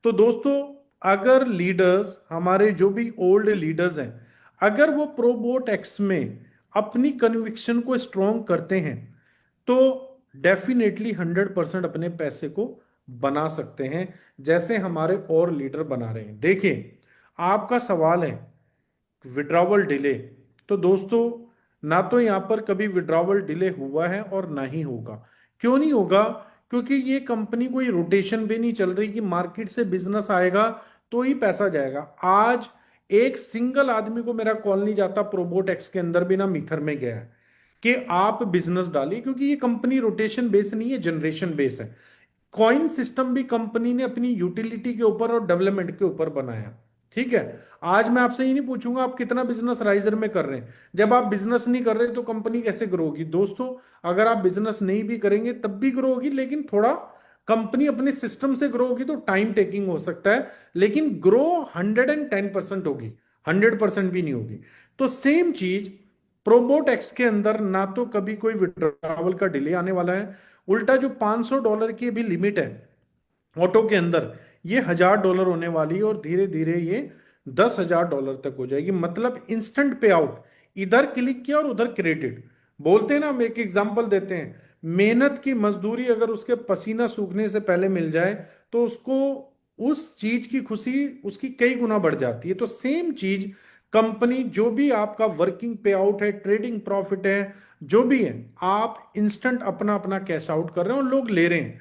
तो दोस्तों अगर लीडर्स, हमारे जो भी ओल्ड लीडर्स हैं, अगर वो प्रोबोट एक्स में अपनी कन्विक्शन को स्ट्रॉन्ग करते हैं, तो डेफिनेटली 100% अपने पैसे को बना सकते हैं, जैसे हमारे और लीडर बना रहे हैं। देखिए, आपका सवाल है विड्रॉवल डिले। तो दोस्तों ना तो यहां पर कभी विड्रॉवल डिले हुआ है और ना ही होगा। क्यों नहीं होगा? क्योंकि ये कंपनी कोई रोटेशन पे नहीं चल रही कि मार्केट से बिजनेस आएगा तो ही पैसा जाएगा। आज एक सिंगल आदमी को मेरा कॉल नहीं जाता प्रोबोट एक्स के अंदर भी, ना मीथर में गया है, कि आप बिजनेस डालिए, क्योंकि ये कंपनी रोटेशन बेस नहीं है, जनरेशन बेस है। कॉइन सिस्टम भी कंपनी ने अपनी यूटिलिटी के ऊपर और डेवलपमेंट के ऊपर बनाया, ठीक है। आज मैं आपसे ये नहीं पूछूंगा आप कितना बिजनेस राइजर में कर रहे हैं। जब आप बिजनेस नहीं कर रहे तो कंपनी कैसे ग्रो होगी? दोस्तों अगर आप बिजनेस नहीं भी करेंगे तब भी ग्रो होगी, लेकिन थोड़ा कंपनी अपने सिस्टम से ग्रो होगी तो टाइम टेकिंग हो सकता है, लेकिन ग्रो 110% होगी, 100% भी नहीं होगी। तो सेम चीज प्रोबोट एक्स के अंदर ना तो कभी कोई विड्रॉवल का डिले आने वाला है, उल्टा जो $500 की भी लिमिट है ऑटो के अंदर, ये $1000 होने वाली है, और धीरे धीरे ये $10,000 तक हो जाएगी। मतलब इंस्टेंट पे आउट, इधर क्लिक किया और उधर क्रेडिट। बोलते हैं ना, हम एक एग्जांपल देते हैं, मेहनत की मजदूरी अगर उसके पसीना सूखने से पहले मिल जाए तो उसको उस चीज की खुशी उसकी कई गुना बढ़ जाती है। तो सेम चीज कंपनी, जो भी आपका वर्किंग पे आउट है, ट्रेडिंग प्रॉफिट है, जो भी है, आप इंस्टेंट अपना अपना कैश आउट कर रहे हैं और लोग ले रहे हैं।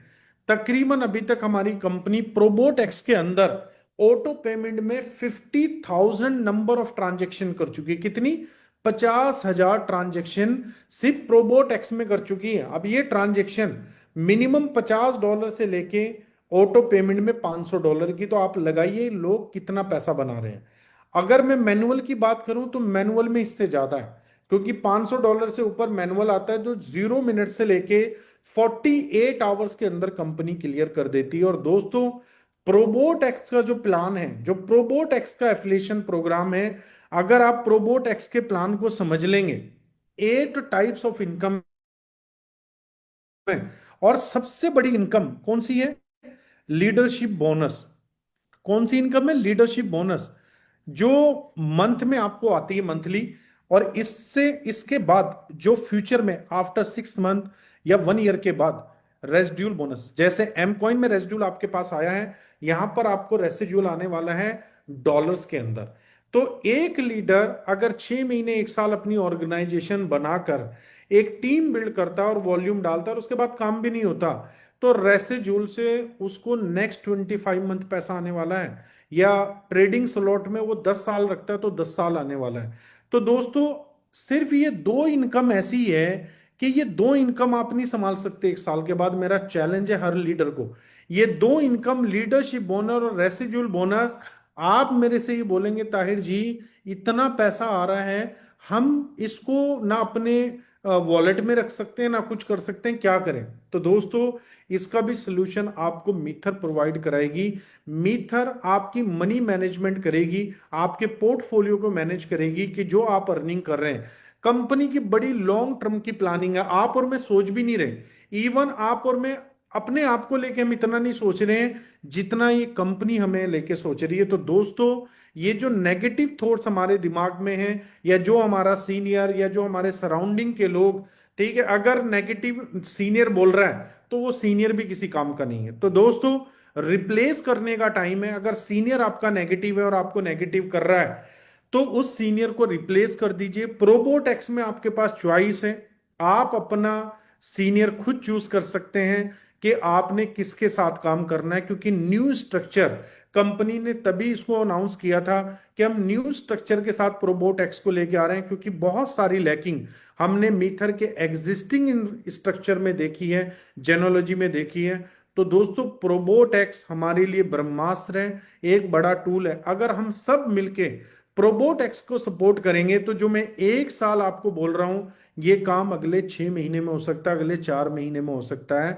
तकरीबन अभी तक हमारी कंपनी प्रोबोट एक्स के अंदर ऑटो पेमेंट में 50,000 नंबर ऑफ ट्रांजेक्शन कर चुकी है। कितनी? 50,000 ट्रांजेक्शन सिर्फ प्रोबोट एक्स में कर चुकी है। अब ये ट्रांजेक्शन मिनिमम $50 से लेके ऑटो पेमेंट में $500 की, तो आप लगाइए लोग कितना पैसा बना रहे हैं। अगर मैं मैनुअल की बात करूं तो मैनुअल में इससे ज्यादा है, क्योंकि $500 से ऊपर मैनुअल आता है जो 0 मिनट से लेके 48 आवर्स के अंदर कंपनी क्लियर कर देती है। और दोस्तों प्रोबोट एक्स का जो प्लान है, जो प्रोबोट एक्स का एफिलिएशन प्रोग्राम है, अगर आप प्रोबोट एक्स के प्लान को समझ लेंगे, 8 टाइप्स ऑफ इनकम है। और सबसे बड़ी इनकम कौन सी है? Leadership bonus. कौन सी इनकम है? लीडरशिप बोनस, जो मंथ में आपको आती है, मंथली। और इससे इसके बाद जो फ्यूचर में आफ्टर 6 मंथ या 1 ईयर के बाद रेसिड्यूल बोनस, जैसे एम कॉइन में रेसिड्यूल आपके पास आया है, यहां पर आपको रेसिड्यूल आने वाला है डॉलर्स के अंदर। तो एक लीडर अगर 6 महीने 1 साल अपनी ऑर्गेनाइजेशन बनाकर एक टीम बिल्ड करता है और वॉल्यूम डालता है और उसके बाद काम भी नहीं होता, तो रेसिड्यूल से उसको नेक्स्ट 25 मंथ पैसा आने वाला है। या ट्रेडिंग स्लॉट में वो 10 साल रखता है तो 10 साल आने वाला है। तो दोस्तों सिर्फ ये दो इनकम ऐसी है कि ये दो इनकम आप नहीं संभाल सकते एक साल के बाद। मेरा चैलेंज है हर लीडर को, ये दो इनकम, लीडरशिप बोनस और रेसिड्यूल बोनस। आप मेरे से ये बोलेंगे ताहिर जी इतना पैसा आ रहा है, हम इसको ना अपने वॉलेट में रख सकते हैं ना कुछ कर सकते हैं, क्या करें? तो दोस्तों इसका भी सोल्यूशन आपको मीथर प्रोवाइड कराएगी। मीथर आपकी मनी मैनेजमेंट करेगी, आपके पोर्टफोलियो को मैनेज करेगी कि जो आप अर्निंग कर रहे हैं। कंपनी की बड़ी लॉन्ग टर्म की प्लानिंग है, आप और मैं सोच भी नहीं रहे। इवन आप और मैं अपने आप को लेके हम इतना नहीं सोच रहे हैं जितना ये कंपनी हमें लेके सोच रही है। तो दोस्तों ये जो नेगेटिव थॉट्स हमारे दिमाग में हैं, या जो हमारा सीनियर या जो हमारे सराउंडिंग के लोग, ठीक है, अगर नेगेटिव सीनियर बोल रहा है तो वो सीनियर भी किसी काम का नहीं है। तो दोस्तों रिप्लेस करने का टाइम है। अगर सीनियर आपका नेगेटिव है और आपको नेगेटिव कर रहा है तो उस सीनियर को रिप्लेस कर दीजिए। प्रोबोटेक्स में आपके पास चॉइस है, आप अपना सीनियर खुद चूज कर सकते हैं कि आपने किसके साथ काम करना है, क्योंकि न्यू स्ट्रक्चर कंपनी ने तभी इसको अनाउंस किया था कि हम न्यू स्ट्रक्चर के साथ प्रोबोटेक्स को लेके आ रहे हैं, क्योंकि बहुत सारी लैकिंग हमने मीथर के एग्जिस्टिंग स्ट्रक्चर में देखी है, जेनोलॉजी में देखी है। तो दोस्तों प्रोबोटेक्स हमारे लिए ब्रह्मास्त्र है, एक बड़ा टूल है। अगर हम सब मिलके प्रोबोटेक्स को सपोर्ट करेंगे तो जो मैं एक साल आपको बोल रहा हूं ये काम अगले 6 महीने में हो सकता है, अगले 4 महीने में हो सकता है।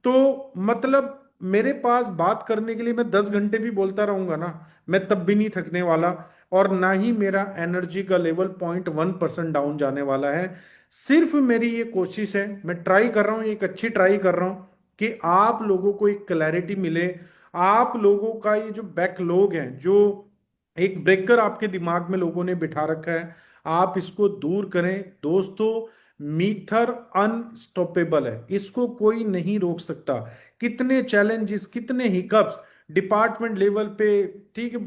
तो मतलब मेरे पास बात करने के लिए मैं 10 घंटे भी बोलता रहूंगा ना, मैं तब भी नहीं थकने वाला, और ना ही मेरा एनर्जी का लेवल 0.1% डाउन जाने वाला है। सिर्फ मेरी ये कोशिश है, मैं ट्राई कर रहा हूँ, एक अच्छी ट्राई कर रहा हूँ कि आप लोगों को एक क्लैरिटी मिले। आप लोगों का ये जो बैकलॉग है, जो एक ब्रेकर आपके दिमाग में लोगों ने बिठा रखा है, आप इसको दूर करें। दोस्तों मीथर अनस्टॉपेबल है, इसको कोई नहीं रोक सकता। कितने चैलेंजेस, कितने हिकअप्स डिपार्टमेंट लेवल पे, ठीक है,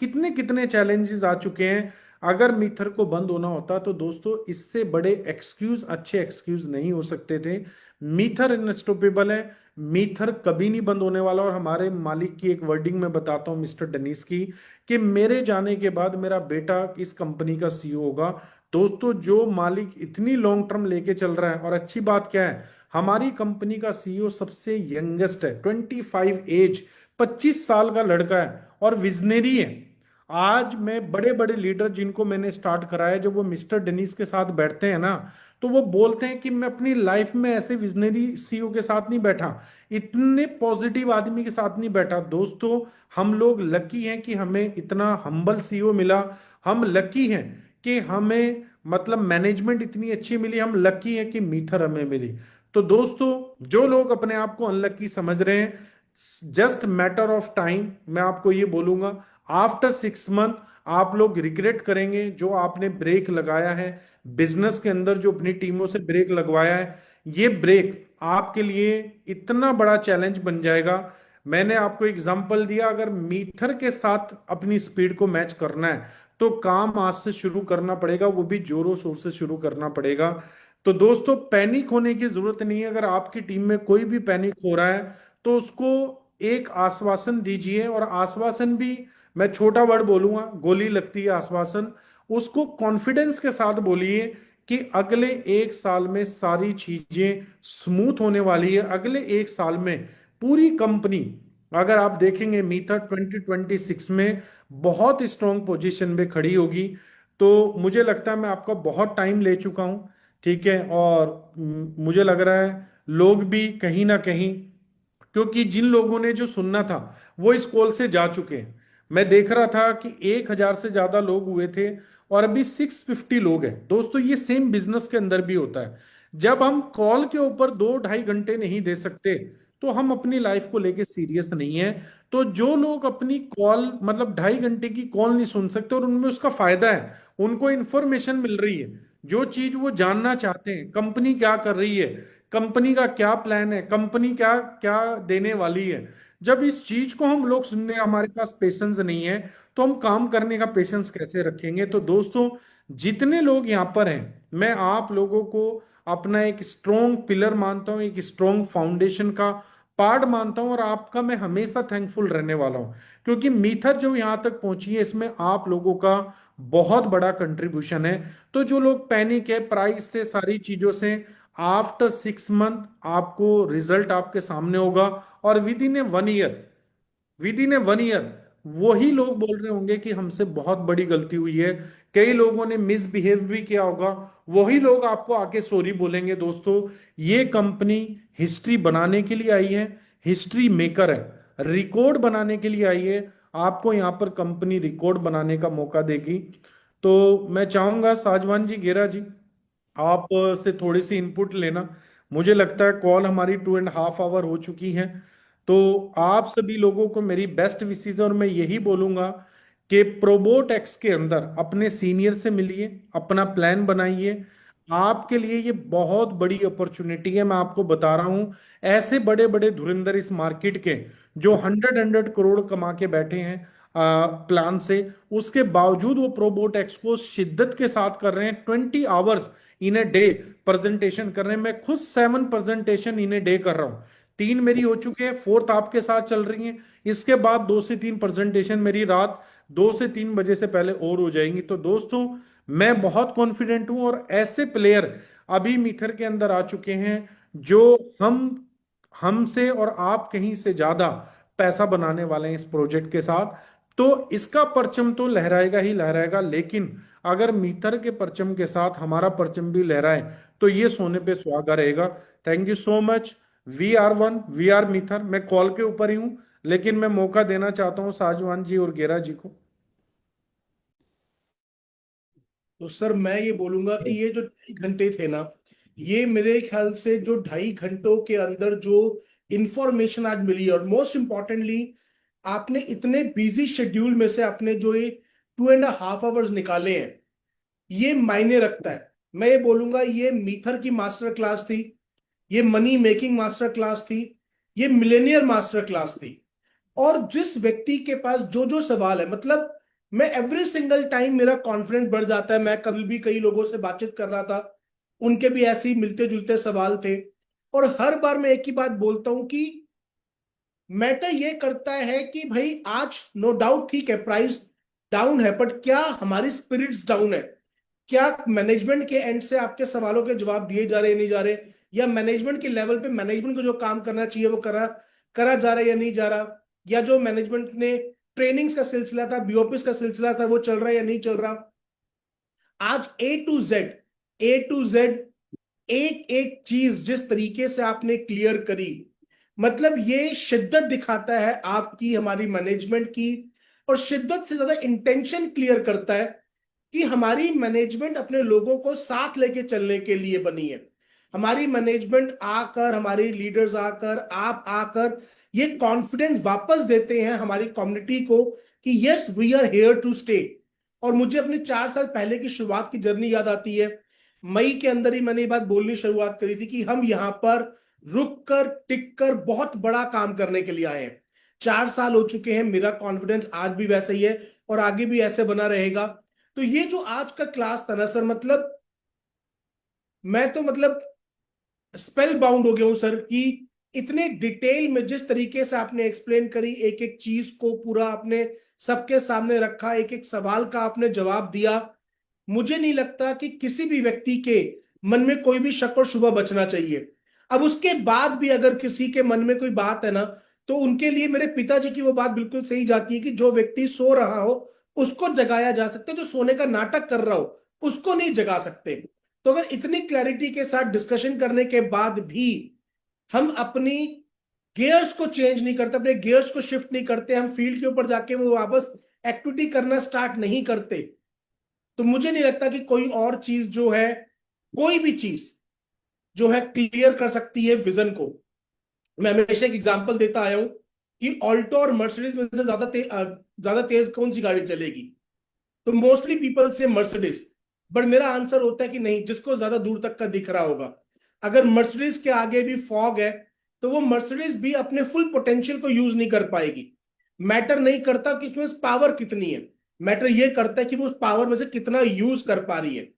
कितने कितने चैलेंजेस आ चुके हैं। अगर मीथर को बंद होना होता तो दोस्तों इससे बड़े एक्सक्यूज, अच्छे एक्सक्यूज नहीं हो सकते थे। मीथर अनस्टॉपेबल है, मीथर कभी नहीं बंद होने वाला। और हमारे मालिक की एक वर्डिंग में बताता हूं मिस्टर डनीस की, कि मेरे जाने के बाद मेरा बेटा इस कंपनी का सीईओ होगा। दोस्तों जो मालिक इतनी लॉन्ग टर्म लेके चल रहा है, और अच्छी बात क्या है, हमारी कंपनी का सीईओ सबसे यंगेस्ट है, 25 एज, 25 साल का लड़का है और विजनरी है। आज मैं बड़े बड़े लीडर जिनको मैंने स्टार्ट कराया, जब वो मिस्टर डेनिस के साथ बैठते हैं ना, तो वो बोलते हैं कि मैं अपनी लाइफ में ऐसे विजनरी सीईओ के साथ नहीं बैठा, इतने पॉजिटिव आदमी के साथ नहीं बैठा। दोस्तों हम लोग लकी हैं कि हमें इतना हम्बल सीईओ मिला, हम लकी हैं कि हमें मतलब मैनेजमेंट इतनी अच्छी मिली, हम लकी हैं कि मीथर हमें मिली। तो दोस्तों जो लोग अपने आप को अनलकी समझ रहे हैं, जस्ट मैटर ऑफ टाइम, मैं आपको ये बोलूंगा आफ्टर 6 मंथ आप लोग रिग्रेट करेंगे जो आपने ब्रेक लगाया है बिजनेस के अंदर, जो अपनी टीमों से ब्रेक लगवाया है। ये ब्रेक आपके लिए इतना बड़ा चैलेंज बन जाएगा। मैंने आपको एग्जांपल दिया, अगर मीथर के साथ अपनी स्पीड को मैच करना है तो काम आज से शुरू करना पड़ेगा, वो भी जोरों शोर से शुरू करना पड़ेगा। तो दोस्तों पैनिक होने की जरूरत नहीं है। अगर आपकी टीम में कोई भी पैनिक हो रहा है तो उसको एक आश्वासन दीजिए, और आश्वासन भी मैं छोटा वर्ड बोलूंगा, गोली लगती है आश्वासन। उसको कॉन्फिडेंस के साथ बोलिए कि अगले एक साल में सारी चीजें स्मूथ होने वाली है। अगले एक साल में पूरी कंपनी, अगर आप देखेंगे मीथर 2026 में बहुत स्ट्रॉन्ग पोजीशन में खड़ी होगी। तो मुझे लगता है मैं आपका बहुत टाइम ले चुका हूं, ठीक है, और मुझे लग रहा है लोग भी कहीं ना कहीं, क्योंकि जिन लोगों ने जो सुनना था वो इस कॉल से जा चुके हैं। मैं देख रहा था कि 1,000 से ज्यादा लोग हुए थे और अभी 650 लोग हैं। दोस्तों ये सेम बिजनेस के अंदर भी होता है, जब हम कॉल के ऊपर 2-2.5 घंटे नहीं दे सकते तो हम अपनी लाइफ को लेके सीरियस नहीं है। तो जो लोग अपनी कॉल मतलब 2.5 घंटे की कॉल नहीं सुन सकते और उनमें उसका फायदा है, उनको इंफॉर्मेशन मिल रही है, जो चीज वो जानना चाहते हैं, कंपनी क्या कर रही है, कंपनी का क्या प्लान है, कंपनी क्या क्या देने वाली है, जब इस चीज को हम लोग सुनने, हमारे पास पेशेंस नहीं है तो हम काम करने का पेशेंस कैसे रखेंगे? तो दोस्तों जितने लोग यहाँ पर हैं, मैं आप लोगों को अपना एक स्ट्रॉन्ग पिलर मानता हूँ, एक स्ट्रॉन्ग फाउंडेशन का पार्ट मानता हूँ, और आपका मैं हमेशा थैंकफुल रहने वाला हूँ, क्योंकि मीथर जो यहाँ तक पहुंची है इसमें आप लोगों का बहुत बड़ा कंट्रीब्यूशन है। तो जो लोग पैनिक है प्राइस से, सारी चीजों से, आफ्टर 6 मंथ आपको रिजल्ट आपके सामने होगा। और विद इन ए 1 ईयर वही लोग बोल रहे होंगे कि हमसे बहुत बड़ी गलती हुई है, कई लोगों ने मिसबिहेव भी किया होगा, वही लोग आपको आके सॉरी बोलेंगे। दोस्तों, ये कंपनी हिस्ट्री बनाने के लिए आई है, हिस्ट्री मेकर है, रिकॉर्ड बनाने के लिए आई है। आपको यहाँ पर कंपनी रिकॉर्ड बनाने का मौका देगी। तो मैं चाहूंगा साजवान जी, गेरा जी, आप से थोड़ी सी इनपुट लेना। मुझे लगता है कॉल हमारी 2.5 आवर हो चुकी है। तो आप सभी लोगों को मेरी बेस्ट विशेस, और मैं यही बोलूंगा कि प्रोबोटेक्स के अंदर अपने सीनियर से मिलिए, अपना प्लान बनाइए। आपके लिए ये बहुत बड़ी अपॉर्चुनिटी है, मैं आपको बता रहा हूं। ऐसे बड़े बड़े धुरंधर इस मार्केट के जो 100 करोड़ कमा के बैठे हैं प्लान से, उसके बावजूद वो प्रोबोटेक्स को शिद्दत के साथ कर रहे हैं। 20 hours in a day presentation कर रहे हैं। मैं खुद 7 प्रेजेंटेशन इन ए डे कर रहा हूं। 3 मेरी हो चुके हैं, फोर्थ आपके साथ चल रही है। इसके बाद 2 से 3 प्रेजेंटेशन मेरी रात 2 से 3 बजे से पहले और हो जाएंगी। तो दोस्तों, मैं बहुत कॉन्फिडेंट हूं, और ऐसे प्लेयर अभी मीथर के अंदर आ चुके हैं जो हम हमसे और आप कहीं से ज्यादा पैसा बनाने वाले हैं इस प्रोजेक्ट के साथ। तो इसका परचम तो लहराएगा ही लहराएगा, लेकिन अगर मीथर के परचम के साथ हमारा परचम भी लहराए तो ये सोने पे सुहागा रहेगा। Thank you so much. We are one, we are Mither. मैं कॉल के ऊपर ही हूं, लेकिन मैं मौका देना चाहता हूं साजवान जी और गेरा जी को। तो सर मैं ये बोलूंगा कि ये जो 2.5 घंटे थे ना, ये मेरे ख्याल से जो 2.5 घंटों के अंदर जो इंफॉर्मेशन आज मिली, और मोस्ट इंपॉर्टेंटली आपने इतने बिजी शेड्यूल में से आपने जो ये 2.5 आवर्स निकाले हैं, ये मायने रखता है। मैं ये बोलूंगा ये मीथर की मास्टर क्लास थी, ये मनी मेकिंग मास्टर क्लास थी, ये मिलेनियर मास्टर क्लास थी। और जिस व्यक्ति के पास जो जो सवाल है, मतलब मैं एवरी सिंगल टाइम मेरा कॉन्फिडेंस बढ़ जाता है। मैं कल भी कई लोगों से बातचीत कर रहा था, उनके भी ऐसे ही मिलते जुलते सवाल थे। और हर बार मैं एक ही बात बोलता हूं कि मैटर ये करता है कि भाई आज नो डाउट ठीक है प्राइस डाउन है, बट क्या हमारी स्पिरिट्स डाउन है? क्या मैनेजमेंट के एंड से आपके सवालों के जवाब दिए जा रहे हैं, नहीं जा रहे? या मैनेजमेंट के लेवल पे मैनेजमेंट को जो काम करना चाहिए वो करा करा जा रहा है या नहीं जा रहा? या जो मैनेजमेंट ने ट्रेनिंग्स का सिलसिला था, बीओपीएस का सिलसिला था, वो चल रहा है या नहीं चल रहा? आज ए टू जेड एक एक चीज जिस तरीके से आपने क्लियर करी, मतलब ये शिद्दत दिखाता है आपकी, हमारी मैनेजमेंट की। और शिद्दत से ज्यादा इंटेंशन क्लियर करता है कि हमारी मैनेजमेंट अपने लोगों को साथ लेके चलने के लिए बनी है। हमारी मैनेजमेंट आकर, हमारी लीडर्स आकर, आप आकर ये कॉन्फिडेंस वापस देते हैं हमारी कम्युनिटी को कि yes we are here to stay. और मुझे अपने 4 साल पहले की शुरुआत की जर्नी याद आती है। मई के अंदर ही मैंने ये बात बोलनी शुरुआत करी थी कि हम यहां पर रुक कर टिक कर बहुत बड़ा काम करने के लिए आए हैं। 4 साल हो चुके हैं, मेरा कॉन्फिडेंस आज भी वैसे ही है और आगे भी ऐसे बना रहेगा। तो ये जो आज का क्लास था ना सर, मतलब मैं तो मतलब स्पेल बाउंड हो गया हूं सर कि इतने डिटेल में जिस तरीके से आपने एक्सप्लेन करी, एक एक चीज को पूरा आपने सबके सामने रखा, एक एक सवाल का आपने जवाब दिया। मुझे नहीं लगता कि किसी भी व्यक्ति के मन में कोई भी शक और शुबा बचना चाहिए। अब उसके बाद भी अगर किसी के मन में कोई बात है ना, तो उनके लिए मेरे पिताजी की वो बात बिल्कुल सही जाती है कि जो व्यक्ति सो रहा हो उसको जगाया जा सकता है, जो सोने का नाटक कर रहा हो उसको नहीं जगा सकते। तो अगर इतनी क्लैरिटी के साथ डिस्कशन करने के बाद भी हम अपनी गियर्स को चेंज नहीं करते, अपने गियर्स को शिफ्ट नहीं करते, हम फील्ड के ऊपर जाके वो वापस एक्टिविटी करना स्टार्ट नहीं करते, तो मुझे नहीं लगता कि कोई और चीज जो है, कोई भी चीज जो है क्लियर कर सकती है विजन को। मैं हमेशा एक एग्जांपल देता आया हूं कि ऑल्टो और मर्सिडीज में से ज्यादा तेज कौन सी गाड़ी चलेगी? तो मोस्टली पीपल से मर्सिडीज, बट मेरा आंसर होता है कि नहीं, जिसको ज्यादा दूर तक का दिख रहा होगा। अगर मर्सिडीज के आगे भी फॉग है तो वो मर्सिडीज भी अपने फुल पोटेंशियल को यूज नहीं कर पाएगी। मैटर नहीं करता कि इसमें पावर कितनी है, मैटर ये करता है कि वो उस पावर में से कितना यूज कर पा रही है।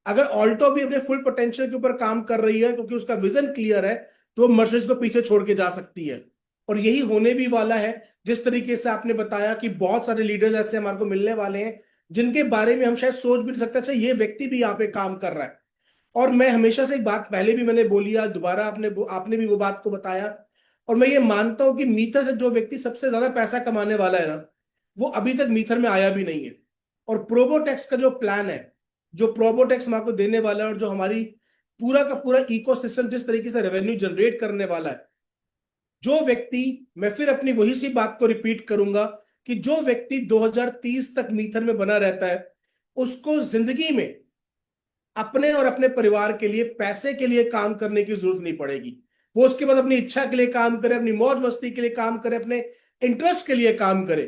अगर ऑल्टो भी अपने फुल पोटेंशियल के ऊपर काम कर रही है क्योंकि उसका विजन क्लियर है, तो वो मर्सिडीज को पीछे छोड़ के जा सकती है। और यही होने भी वाला है। जिस तरीके से आपने बताया कि बहुत सारे लीडर्स ऐसे हमारे को मिलने वाले हैं जिनके बारे में हम शायद सोच भी नहीं सकते, अच्छा ये व्यक्ति भी यहाँ पे काम कर रहा है। और मैं हमेशा से एक बात पहले भी मैंने बोली, आज दोबारा आपने भी वो बात को बताया, और मैं ये मानता हूं कि मीथर से जो व्यक्ति सबसे ज्यादा पैसा कमाने वाला है ना, वो अभी तक मीथर में आया भी नहीं है। और प्रोबोटेक्स का जो प्लान है, जो प्रोबोटेक्स हम आपको देने वाला है, और जो हमारी पूरा का पूरा इकोसिस्टम जिस तरीके से रेवेन्यू जनरेट करने वाला है, जो व्यक्ति, मैं फिर अपनी वही सी बात को रिपीट करूंगा, कि जो व्यक्ति 2030 तक मीथर में बना रहता है, उसको जिंदगी में अपने और अपने परिवार के लिए पैसे के लिए काम करने की जरूरत नहीं पड़ेगी। वो उसके बाद अपनी इच्छा के लिए काम करे, अपनी मौज मस्ती के लिए काम करे, अपने इंटरेस्ट के लिए काम करे,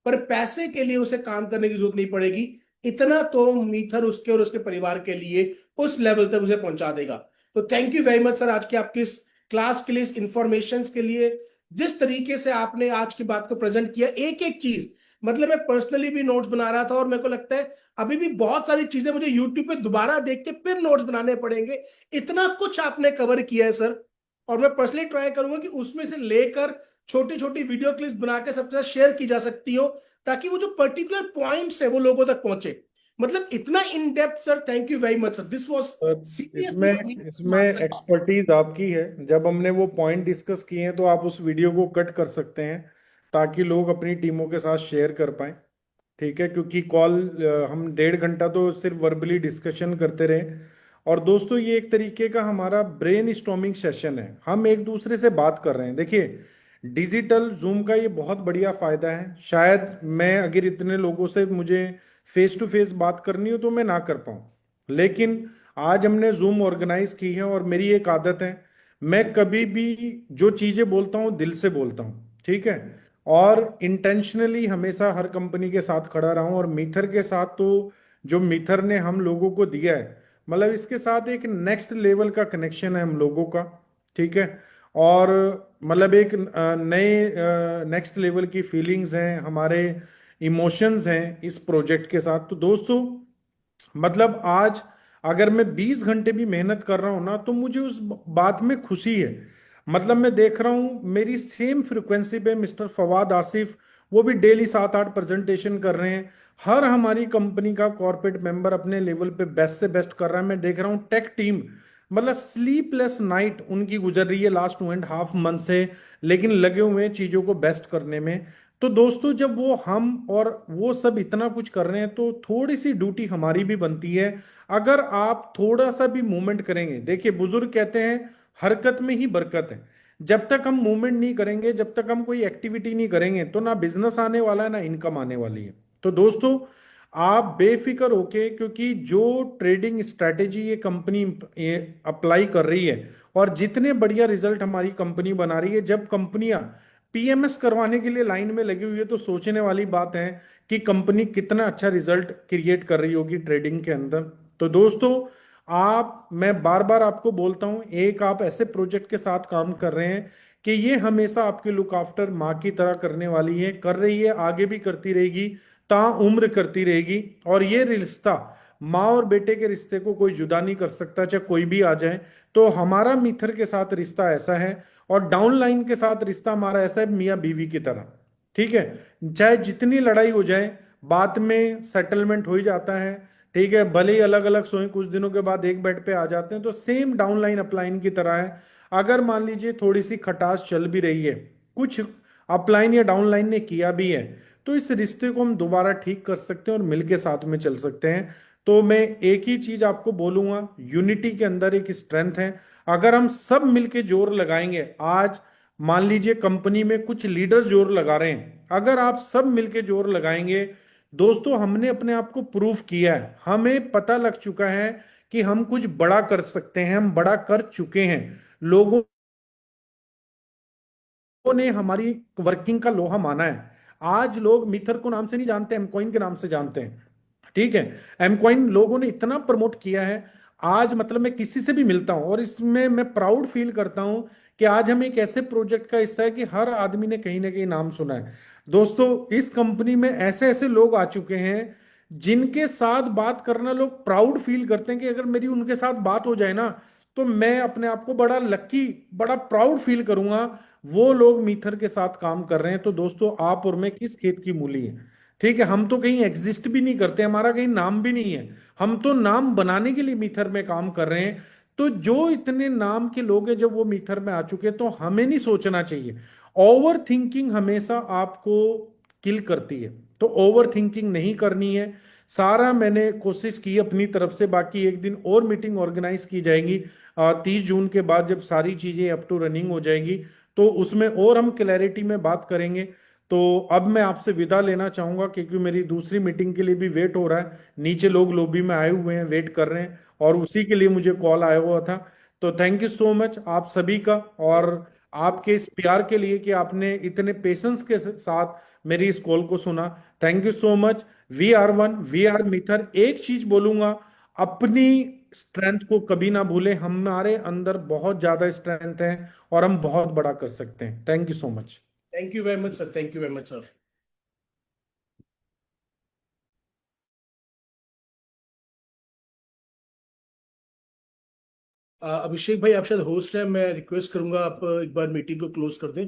पर पैसे के लिए उसे काम करने की जरूरत नहीं पड़ेगी। इतना तो मीथर उसके और उसके परिवार के लिए उस लेवल तक उसे पहुंचा देगा। तो thank you very much sir, आज की आपकी इस क्लास के लिए, इस इंफॉर्मेशन के लिए। जिस तरीके से आपने आज की बात को प्रेजेंट किया, एक एक चीज, मतलब मैं पर्सनली भी नोट्स बना रहा था, और मेरे को लगता है अभी भी बहुत सारी चीजें मुझे यूट्यूब पे दोबारा देख के फिर नोट्स बनाने पड़ेंगे। इतना कुछ आपने कवर किया है सर, और मैं पर्सनली ट्राई करूंगा कि उसमें से लेकर छोटी छोटी वीडियो क्लिप्स बना के सबके साथ शेयर की जा सकती हो, ताकि वो जो पर्टिकुलर पॉइंट्स है वो लोगों तक पहुंचे। मतलब इतना in depth sir, thank you very much sir, this was sir seriously इसमें इसमें एक्सपर्टीज आपकी है। जब हमने वो पॉइंट डिस्कस किए हैं तो आप उस वीडियो को कट कर सकते हैं ताकि लोग अपनी टीमों के साथ शेयर कर पाएं। ठीक है, क्योंकि कॉल हम 1.5 घंटा तो सिर्फ वर्बली डिस्कशन करते रहे। और दोस्तों ये एक तरीके का हमारा ब्रेन स्टॉर्मिंग सेशन है, हम एक दूसरे से बात कर रहे हैं। देखिए डिजिटल जूम का ये बहुत बढ़िया फायदा है। शायद मैं अगर इतने लोगों से मुझे फेस टू फेस बात करनी हो तो मैं ना कर पाऊँ, लेकिन आज हमने जूम ऑर्गेनाइज की है और मेरी एक आदत है, मैं कभी भी जो चीजें बोलता हूँ दिल से बोलता हूँ। ठीक है, और इंटेंशनली हमेशा हर कंपनी के साथ खड़ा रहा हूं। और मीथर के साथ तो जो मीथर ने हम लोगों को दिया है, मतलब इसके साथ एक नेक्स्ट लेवल का कनेक्शन है हम लोगों का। ठीक है, और मतलब एक नए नेक्स्ट लेवल की फीलिंग्स हैं, हमारे इमोशंस हैं इस प्रोजेक्ट के साथ। तो दोस्तों मतलब आज अगर मैं 20 घंटे भी मेहनत कर रहा हूं ना तो मुझे उस बात में खुशी है। मतलब मैं देख रहा हूं मेरी सेम फ्रिक्वेंसी पे मिस्टर फवाद आसिफ, वो भी डेली 7-8 प्रेजेंटेशन कर रहे हैं। हर हमारी कंपनी का कॉर्पोरेट मेंबर अपने लेवल पे बेस्ट से बेस्ट कर रहा है। मैं देख रहा हूं टेक टीम, मतलब स्लीपलेस नाइट उनकी गुजर रही है लास्ट 2.5 मंथ से, लेकिन लगे हुए हैं चीजों को बेस्ट करने में। तो दोस्तों जब वो हम और वो सब इतना कुछ कर रहे हैं तो थोड़ी सी ड्यूटी हमारी भी बनती है। अगर आप थोड़ा सा भी मूवमेंट करेंगे, देखिए बुजुर्ग कहते हैं हरकत में ही बरकत है। जब तक हम मूवमेंट नहीं करेंगे, जब तक हम कोई एक्टिविटी नहीं करेंगे, तो ना बिजनेस आने वाला है ना इनकम आने वाली है। तो दोस्तों आप बेफिक्र होके, क्योंकि जो ट्रेडिंग स्ट्रैटेजी ये कंपनी अप्लाई कर रही है और जितने बढ़िया रिजल्ट हमारी कंपनी बना रही है, जब कंपनियां पीएमएस करवाने के लिए लाइन में लगी हुई है तो सोचने वाली बात है कि कंपनी कितना अच्छा रिजल्ट क्रिएट कर रही होगी ट्रेडिंग के अंदर। तो दोस्तों आप, मैं बार बार आपको बोलता हूं, एक आप ऐसे प्रोजेक्ट के साथ काम कर रहे हैं कि ये हमेशा आपके लुक आफ्टर माँ की तरह करने वाली है, कर रही है, आगे भी करती रहेगी, ताउम्र करती रहेगी। और ये रिश्ता, माँ और बेटे के रिश्ते को कोई जुदा नहीं कर सकता, चाहे कोई भी आ जाए। तो हमारा मिथर के साथ रिश्ता ऐसा है, और डाउनलाइन के साथ रिश्ता हमारा ऐसा है मियाँ बीवी की तरह। ठीक है, चाहे जितनी लड़ाई हो जाए बाद में सेटलमेंट हो ही जाता है। ठीक है, भले ही अलग अलग सोए, कुछ दिनों के बाद एक बेड पे आ जाते हैं। तो सेम डाउनलाइन अपलाइन की तरह है। अगर मान लीजिए थोड़ी सी खटास चल भी रही है, कुछ अपलाइन या डाउनलाइन ने किया भी है, तो इस रिश्ते को हम दोबारा ठीक कर सकते हैं और मिलके साथ में चल सकते हैं। तो मैं एक ही चीज आपको बोलूंगा, यूनिटी के अंदर एक स्ट्रेंथ है। अगर हम सब मिलके जोर लगाएंगे, आज मान लीजिए कंपनी में कुछ लीडर जोर लगा रहे हैं, अगर आप सब मिलके जोर लगाएंगे, दोस्तों हमने अपने आप को प्रूफ किया है, हमें पता लग चुका है कि हम कुछ बड़ा कर सकते हैं, हम बड़ा कर चुके हैं। लोगों ने हमारी वर्किंग का लोहा माना है। आज लोग मिथर को नाम से नहीं जानते, एमकॉइन के नाम से जानते हैं। ठीक है, एमकॉइन लोगों ने इतना प्रमोट किया है। आज मतलब मैं किसी से भी मिलता हूं और इसमें मैं प्राउड फील करता हूं कि आज हम एक ऐसे प्रोजेक्ट का हिस्सा है कि हर आदमी ने कहीं ना कहीं नाम सुना है। दोस्तों इस कंपनी में ऐसे ऐसे लोग आ चुके हैं जिनके साथ बात करना लोग प्राउड फील करते हैं कि अगर मेरी उनके साथ बात हो जाए ना तो मैं अपने आप को बड़ा लकी, बड़ा प्राउड फील करूंगा। वो लोग मीथर के साथ काम कर रहे हैं। तो दोस्तों आप और मैं किस खेत की मूली है। ठीक है, हम तो कहीं एग्जिस्ट भी नहीं करते, हमारा कहीं नाम भी नहीं है, हम तो नाम बनाने के लिए मीथर में काम कर रहे हैं। तो जो इतने नाम के लोग हैं जब वो मीथर में आ चुके हैं, तो हमें नहीं सोचना चाहिए। ओवर थिंकिंग हमेशा आपको किल करती है, तो ओवर थिंकिंग नहीं करनी है। सारा मैंने कोशिश की अपनी तरफ से, बाकी एक दिन और मीटिंग ऑर्गेनाइज की जाएगी 30 जून के बाद, जब सारी चीजें अप टू रनिंग हो जाएगी, तो उसमें और हम क्लैरिटी में बात करेंगे। तो अब मैं आपसे विदा लेना चाहूंगा, क्योंकि मेरी दूसरी मीटिंग के लिए भी वेट हो रहा है, नीचे लोग लॉबी में आए हुए हैं, वेट कर रहे हैं, और उसी के लिए मुझे कॉल आया हुआ था। तो थैंक यू सो मच आप सभी का, और आपके इस प्यार के लिए कि आपने इतने पेशेंस के साथ मेरी इस कॉल को सुना। Thank you so much. We are one, we are Mither. एक चीज बोलूंगा, अपनी स्ट्रेंथ को कभी ना भूलें, हमारे अंदर बहुत ज्यादा स्ट्रेंथ है और हम बहुत बड़ा कर सकते हैं। Thank you so much. Thank you very much sir, thank you very much sir. Abhishek भाई, आप शायद होस्ट हैं, मैं रिक्वेस्ट करूंगा आप एक बार मीटिंग को क्लोज कर दें।